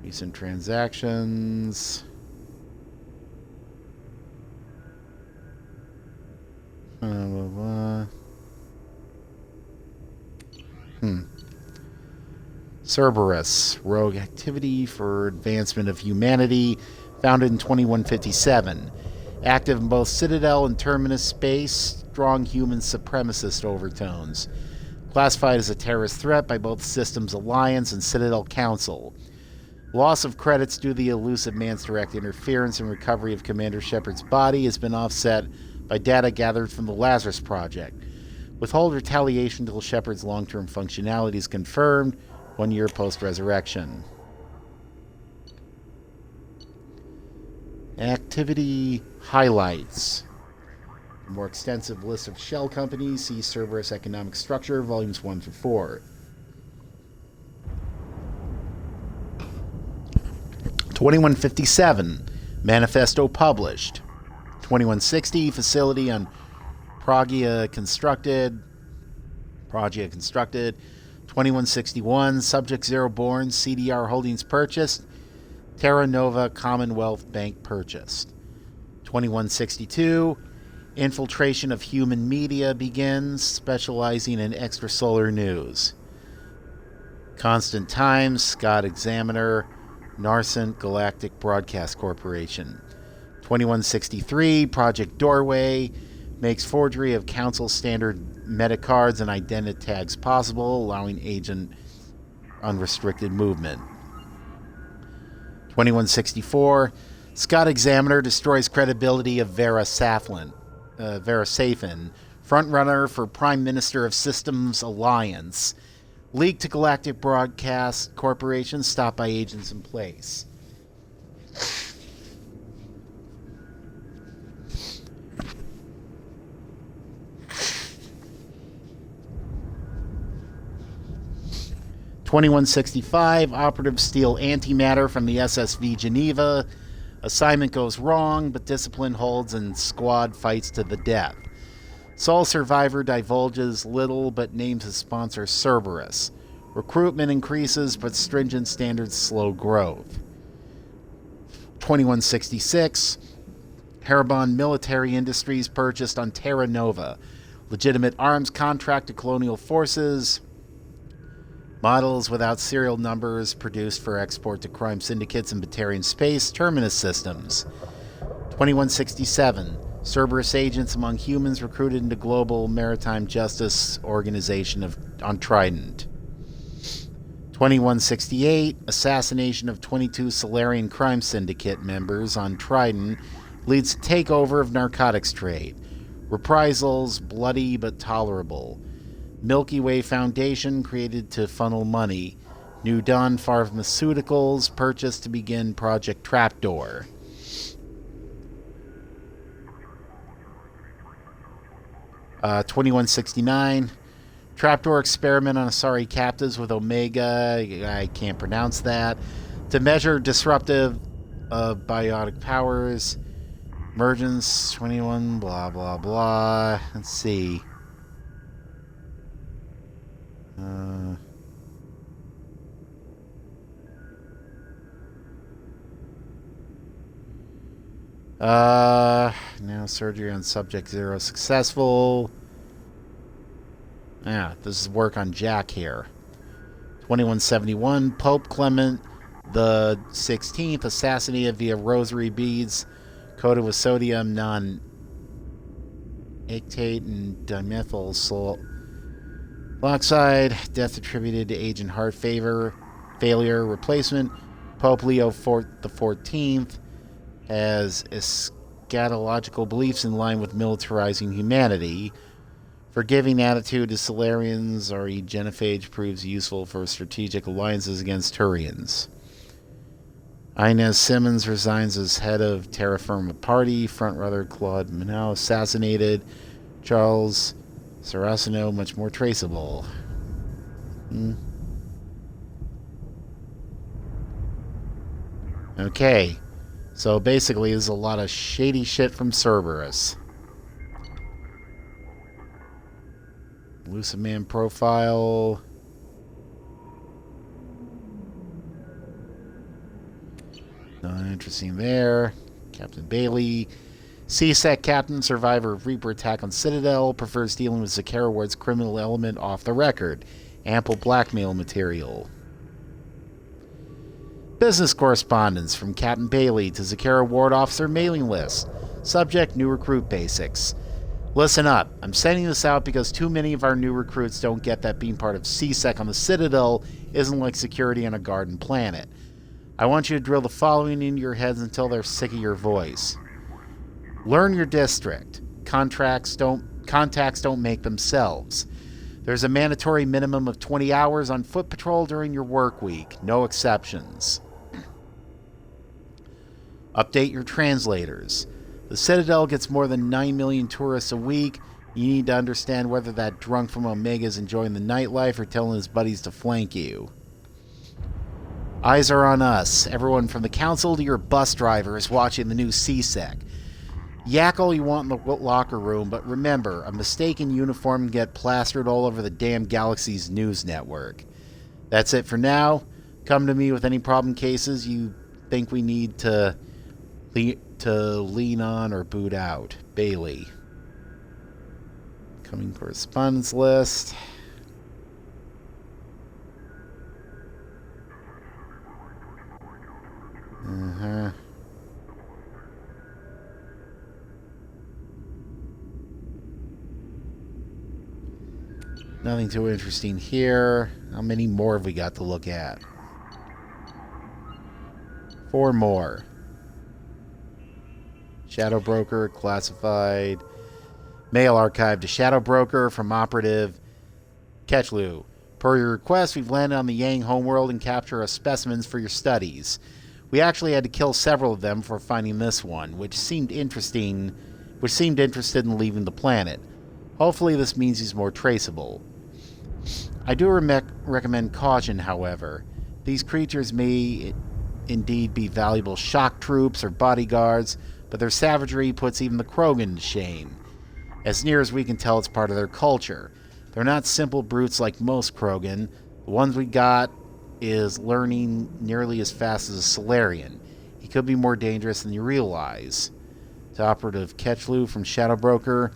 Recent transactions. Cerberus, rogue activity for advancement of humanity, founded in 2157. Active in both Citadel and Terminus space, strong human supremacist overtones. Classified as a terrorist threat by both Systems Alliance and Citadel Council. Loss of credits due to the elusive man's direct interference and recovery of Commander Shepard's body has been offset by data gathered from the Lazarus Project. Withhold retaliation until Shepard's long-term functionality is confirmed, 1 year post-resurrection. Activity highlights. A more extensive list of shell companies. See Cerberus Economic Structure, Volumes 1 through 4. 2157. Manifesto published. 2160. Facility on Pragia constructed. 2161. Subject Zero born. CDR Holdings purchased. Terra Nova Commonwealth Bank purchased. 2162. Infiltration of human media begins, specializing in extrasolar news. Constant Times, Scott Examiner, Narcent Galactic Broadcast Corporation. 2163. Project Doorway makes forgery of Council standard metacards and identity tags possible, allowing agent unrestricted movement. 2164. Scott Examiner destroys credibility of Vera Safin, frontrunner for Prime Minister of Systems Alliance. Leaked to Galactic Broadcast Corporation, stopped by agents in place. (2165) Operatives steal antimatter from the SSV Geneva. Assignment goes wrong, but discipline holds and squad fights to the death. Sole survivor divulges little but names his sponsor Cerberus. Recruitment increases, but stringent standards slow growth. 2166. Haribon Military Industries purchased on Terra Nova. Legitimate arms contract to colonial forces. Models without serial numbers produced for export to crime syndicates in Batarian space. Terminus systems. 2167. Cerberus agents among humans recruited into Global Maritime Justice Organization on Trident. 2168. Assassination of 22 Solarian crime syndicate members on Trident leads to takeover of narcotics trade. Reprisals bloody but tolerable. Milky Way Foundation created to funnel money. New Dawn Pharmaceuticals purchased to begin Project Trapdoor. Uh, 2169. Trapdoor experiment on Asari captives with Omega, I can't pronounce that, to measure disruptive biotic powers. Emergence 21, blah, blah, blah. Let's see. Now surgery on Subject Zero successful. Yeah, this is work on Jack here. 2171. Pope Clement the 16th assassinated via rosary beads coated with sodium non-ictate and dimethyl salt oxide. Death attributed to agent heart failure. Replacement. Pope Leo the 14th has eschatological beliefs in line with militarizing humanity. Forgiving attitude to Solarians or genophage proves useful for strategic alliances against Turians. Inez Simmons resigns as head of Terra Firma Party. Frontrunner Claude Monod assassinated. Charles Saraceno much more traceable. Okay. So basically, there's a lot of shady shit from Cerberus. Luciman profile. Not interesting there. Captain Bailey. CSEC captain, survivor of Reaper attack on Citadel, prefers dealing with Zakera Ward's criminal element off the record. Ample blackmail material. Business correspondence from Captain Bailey to Zakera Ward officer mailing list. Subject, new recruit basics. Listen up. I'm sending this out because too many of our new recruits don't get that being part of CSEC on the Citadel isn't like security on a garden planet. I want you to drill the following into your heads until they're sick of your voice. Learn your district. Contacts don't make themselves. There's a mandatory minimum of 20 hours on foot patrol during your work week. No exceptions. Update your translators. The Citadel gets more than 9 million tourists a week. You need to understand whether that drunk from Omega is enjoying the nightlife or telling his buddies to flank you. Eyes are on us. Everyone from the council to your bus driver is watching the new CSEC. Yak all you want in the locker room, but remember, a mistaken uniform can get plastered all over the damn galaxy's news network. That's it for now. Come to me with any problem cases you think we need to lean on or boot out. Bailey. Coming correspondence list. Nothing too interesting here. How many more have we got to look at? 4 more. Shadow Broker, classified. Mail archive to Shadow Broker from Operative Ketchlu. Per your request, we've landed on the Yang homeworld and captured our specimens for your studies. We actually had to kill several of them before finding this one, which seemed interested in leaving the planet. Hopefully this means he's more traceable. I do recommend caution, however. These creatures may indeed be valuable shock troops or bodyguards, but their savagery puts even the Krogan to shame. As near as we can tell, it's part of their culture. They're not simple brutes like most Krogan. The ones we got is learning nearly as fast as a Solarian. He could be more dangerous than you realize. To Operative Ketchlu from Shadow Broker.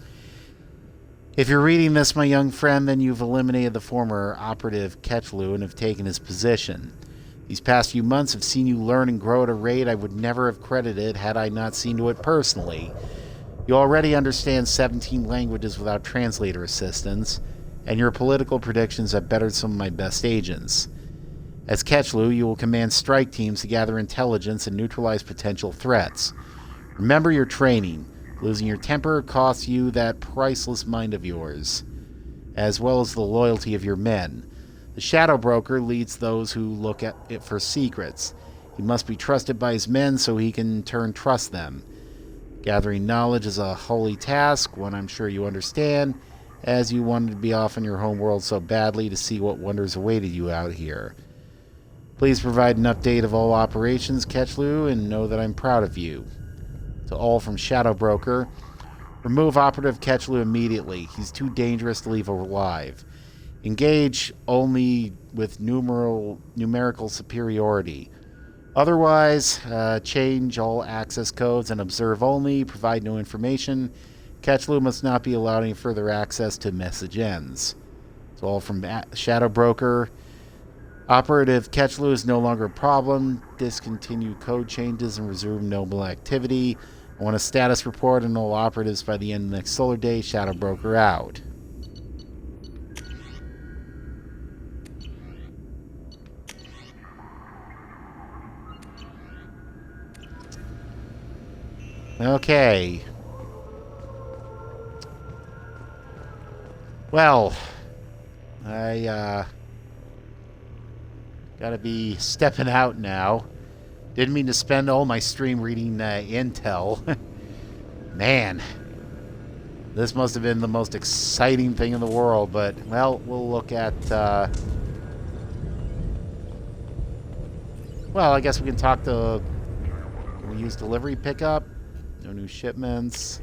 If you're reading this, my young friend, then you've eliminated the former Operative Ketchlu and have taken his position. These past few months have seen you learn and grow at a rate I would never have credited had I not seen to it personally. You already understand 17 languages without translator assistance, and your political predictions have bettered some of my best agents. As Ketchlu, you will command strike teams to gather intelligence and neutralize potential threats. Remember your training. Losing your temper costs you that priceless mind of yours, as well as the loyalty of your men. The Shadow Broker leads those who look at it for secrets. He must be trusted by his men so he can in turn trust them. Gathering knowledge is a holy task, one I'm sure you understand, as you wanted to be off in your home world so badly to see what wonders awaited you out here. Please provide an update of all operations, Ketchlu, and know that I'm proud of you. To all from Shadow Broker, remove Operative Ketchlu immediately. He's too dangerous to leave alive. Engage only with numerical superiority. Otherwise, change all access codes and observe only. Provide no information. Ketchlu must not be allowed any further access to message ends. To all from Shadow Broker, Operative Ketchlu is no longer a problem. Discontinue code changes and resume normal activity. I want a status report on all operatives by the end of the next solar day. Shadow Broker out. Okay. Well, I gotta be stepping out now. Didn't mean to spend all my stream reading intel. Man, this must have been the most exciting thing in the world, but, well, we'll look at, well, I guess we can talk to, can we use delivery pickup? No new shipments.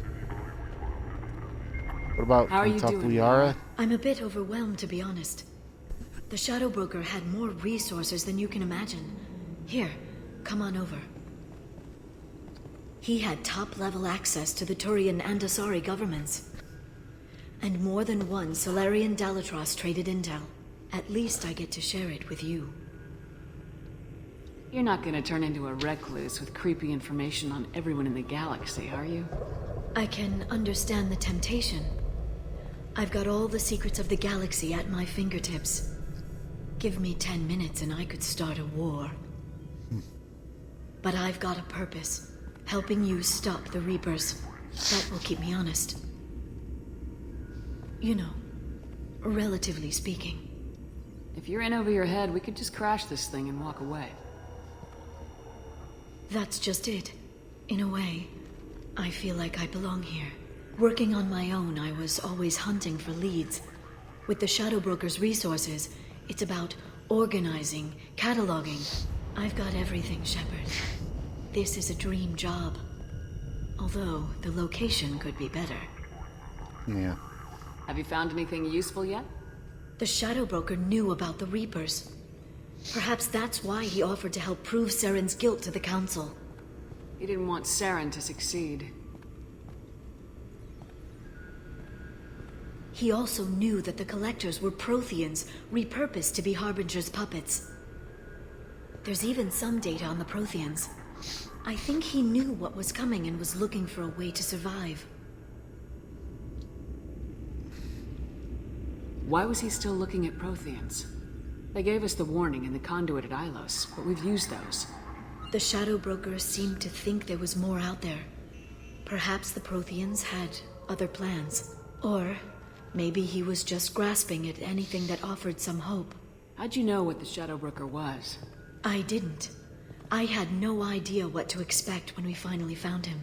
What about, How can are we you talk to doing, Liara? I'm a bit overwhelmed, to be honest. The Shadow Broker had more resources than you can imagine. Here, come on over. He had top-level access to the Turian and Asari governments. And more than one Solarian Dalatros traded intel. At least I get to share it with you. You're not gonna turn into a recluse with creepy information on everyone in the galaxy, are you? I can understand the temptation. I've got all the secrets of the galaxy at my fingertips. Give me 10 minutes and I could start a war. But I've got a purpose. Helping you stop the Reapers. That will keep me honest. You know, relatively speaking. If you're in over your head, we could just crash this thing and walk away. That's just it. In a way, I feel like I belong here. Working on my own, I was always hunting for leads. With the Shadow Broker's resources, it's about organizing, cataloging. I've got everything, Shepard. This is a dream job. Although, the location could be better. Yeah. Have you found anything useful yet? The Shadow Broker knew about the Reapers. Perhaps that's why he offered to help prove Saren's guilt to the Council. He didn't want Saren to succeed. He also knew that the Collectors were Protheans, repurposed to be Harbinger's puppets. There's even some data on the Protheans. I think he knew what was coming and was looking for a way to survive. Why was he still looking at Protheans? They gave us the warning in the conduit at Ilos, but we've used those. The Shadow Broker seemed to think there was more out there. Perhaps the Protheans had other plans. Or maybe he was just grasping at anything that offered some hope. How'd you know what the Shadow Broker was? I didn't. I had no idea what to expect when we finally found him.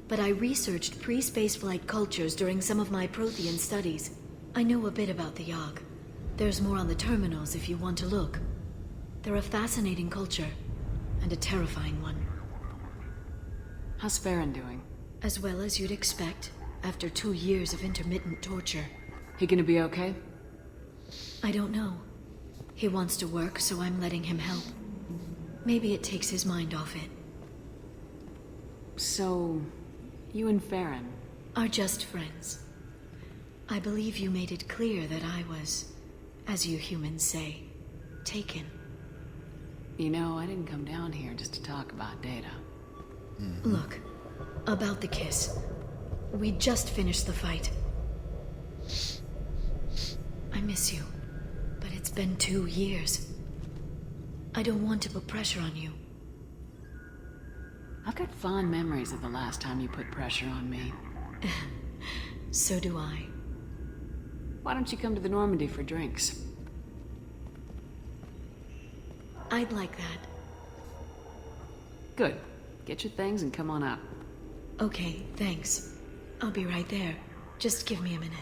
But I researched pre-spaceflight cultures during some of my Prothean studies. I know a bit about the Yogg. There's more on the terminals if you want to look. They're a fascinating culture, and a terrifying one. How's Farron doing? As well as you'd expect, after 2 years of intermittent torture. He gonna be okay? I don't know. He wants to work, so I'm letting him help. Maybe it takes his mind off it. So, you and Farron? Are just friends. I believe you made it clear that I was, as you humans say, taken. You know, I didn't come down here just to talk about Data. Look, about the kiss. We just finished the fight. I miss you, but it's been 2 years. I don't want to put pressure on you. I've got fond memories of the last time you put pressure on me. So do I. Why don't you come to the Normandy for drinks? I'd like that. Good. Get your things and come on up. Okay, thanks. I'll be right there. Just give me a minute.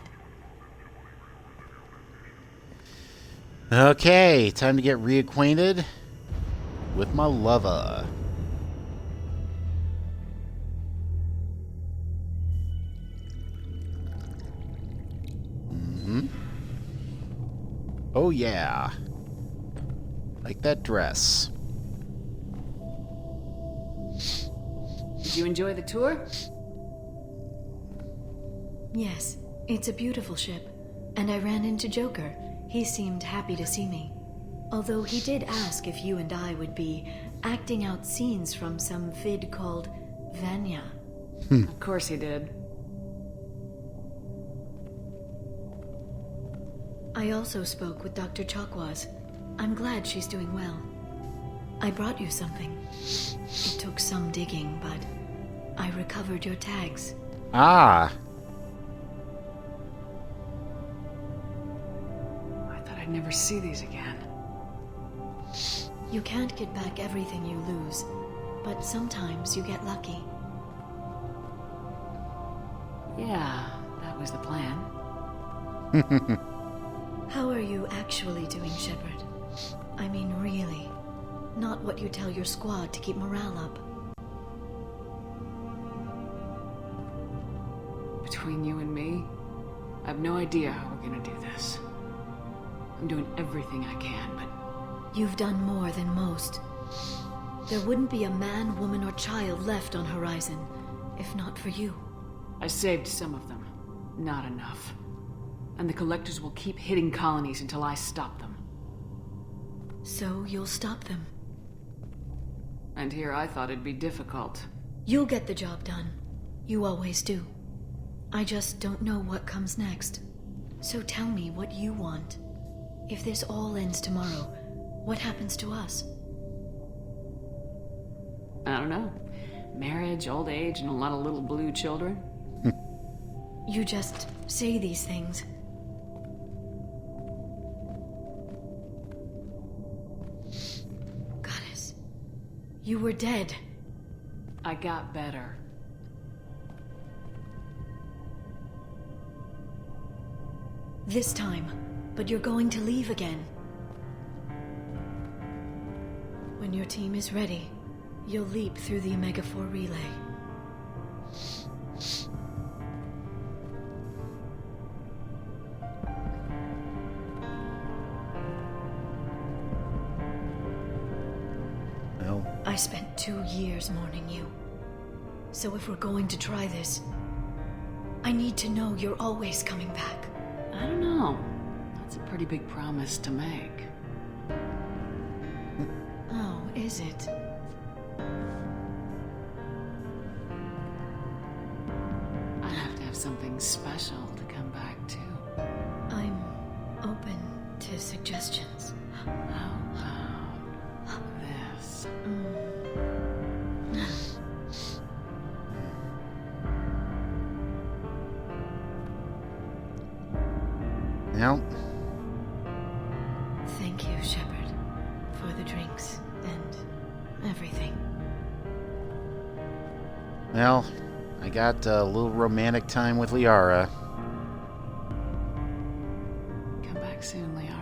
Okay, time to get reacquainted with my lover. Oh yeah. Like that dress. Did you enjoy the tour? Yes, it's a beautiful ship. And I ran into Joker. He seemed happy to see me. Although he did ask if you and I would be acting out scenes from some vid called Vanya. Of course he did. I also spoke with Dr. Chakwas. I'm glad she's doing well. I brought you something. It took some digging, but I recovered your tags. Ah. I thought I'd never see these again. You can't get back everything you lose, but sometimes you get lucky. Yeah, that was the plan. How are you actually doing, Shepard? I mean, really. Not what you tell your squad to keep morale up. Between you and me, I have no idea how we're gonna do this. I'm doing everything I can, but You've done more than most. There wouldn't be a man, woman, or child left on Horizon, if not for you. I saved some of them. Not enough. And the Collectors will keep hitting colonies until I stop them. So you'll stop them. And here I thought it'd be difficult. You'll get the job done. You always do. I just don't know what comes next. So tell me what you want. If this all ends tomorrow, what happens to us? I don't know. Marriage, old age, and a lot of little blue children? You just say these things. Goddess, you were dead. I got better. This time, but you're going to leave again. When your team is ready, you'll leap through the Omega-4 relay. Well, I spent 2 years mourning you. So if we're going to try this, I need to know you're always coming back. I don't know. That's a pretty big promise to make. Oh, is it? I have to have something special to come back to. I'm open to suggestions. How loud? This. well, Thank you, Shepard, for the drinks and everything. well, I got a little romantic time with Liara. Come back soon, Liara.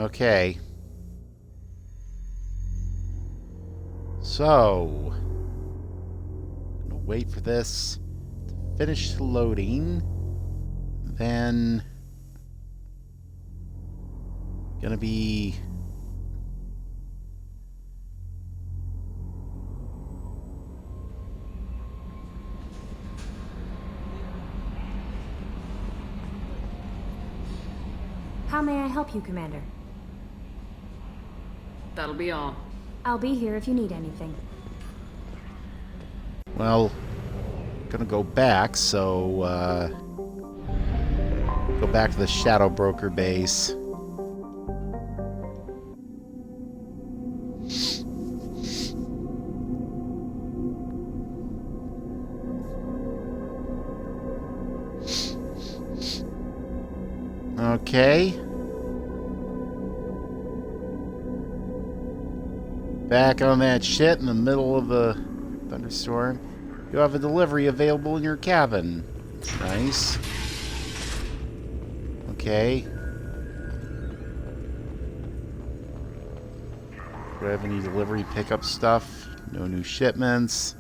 Okay. So, gonna wait for this to finish loading. Then, gonna be How may I help you, Commander? That'll be all. I'll be here if you need anything. well, gonna go back. So, go back to the Shadow Broker base. Okay. Back on that shit in the middle of a thunderstorm. You have a delivery available in your cabin. Nice. Okay. Do I have any delivery pickup stuff? No new shipments.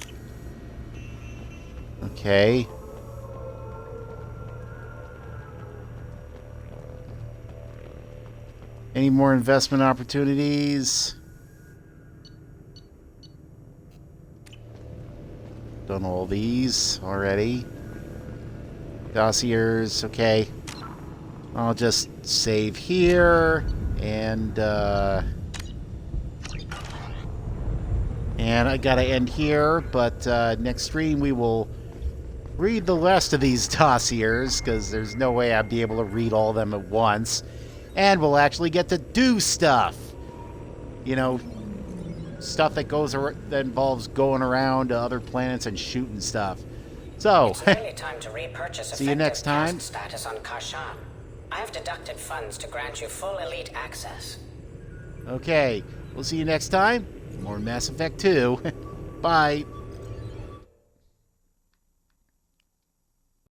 Okay. Any more investment opportunities? Done all these already. Dossiers, okay. I'll just save here and I gotta end here, but next stream we will read the rest of these dossiers, because there's no way I'd be able to read all of them at once. And we'll actually get to do stuff. You know, stuff that that involves going around to other planets and shooting stuff. So, It's nearly time to repurchase see you next time. effective caste status on Karshan. I have deducted funds to grant you full elite access. Okay, we'll see you next time. More Mass Effect 2. Bye.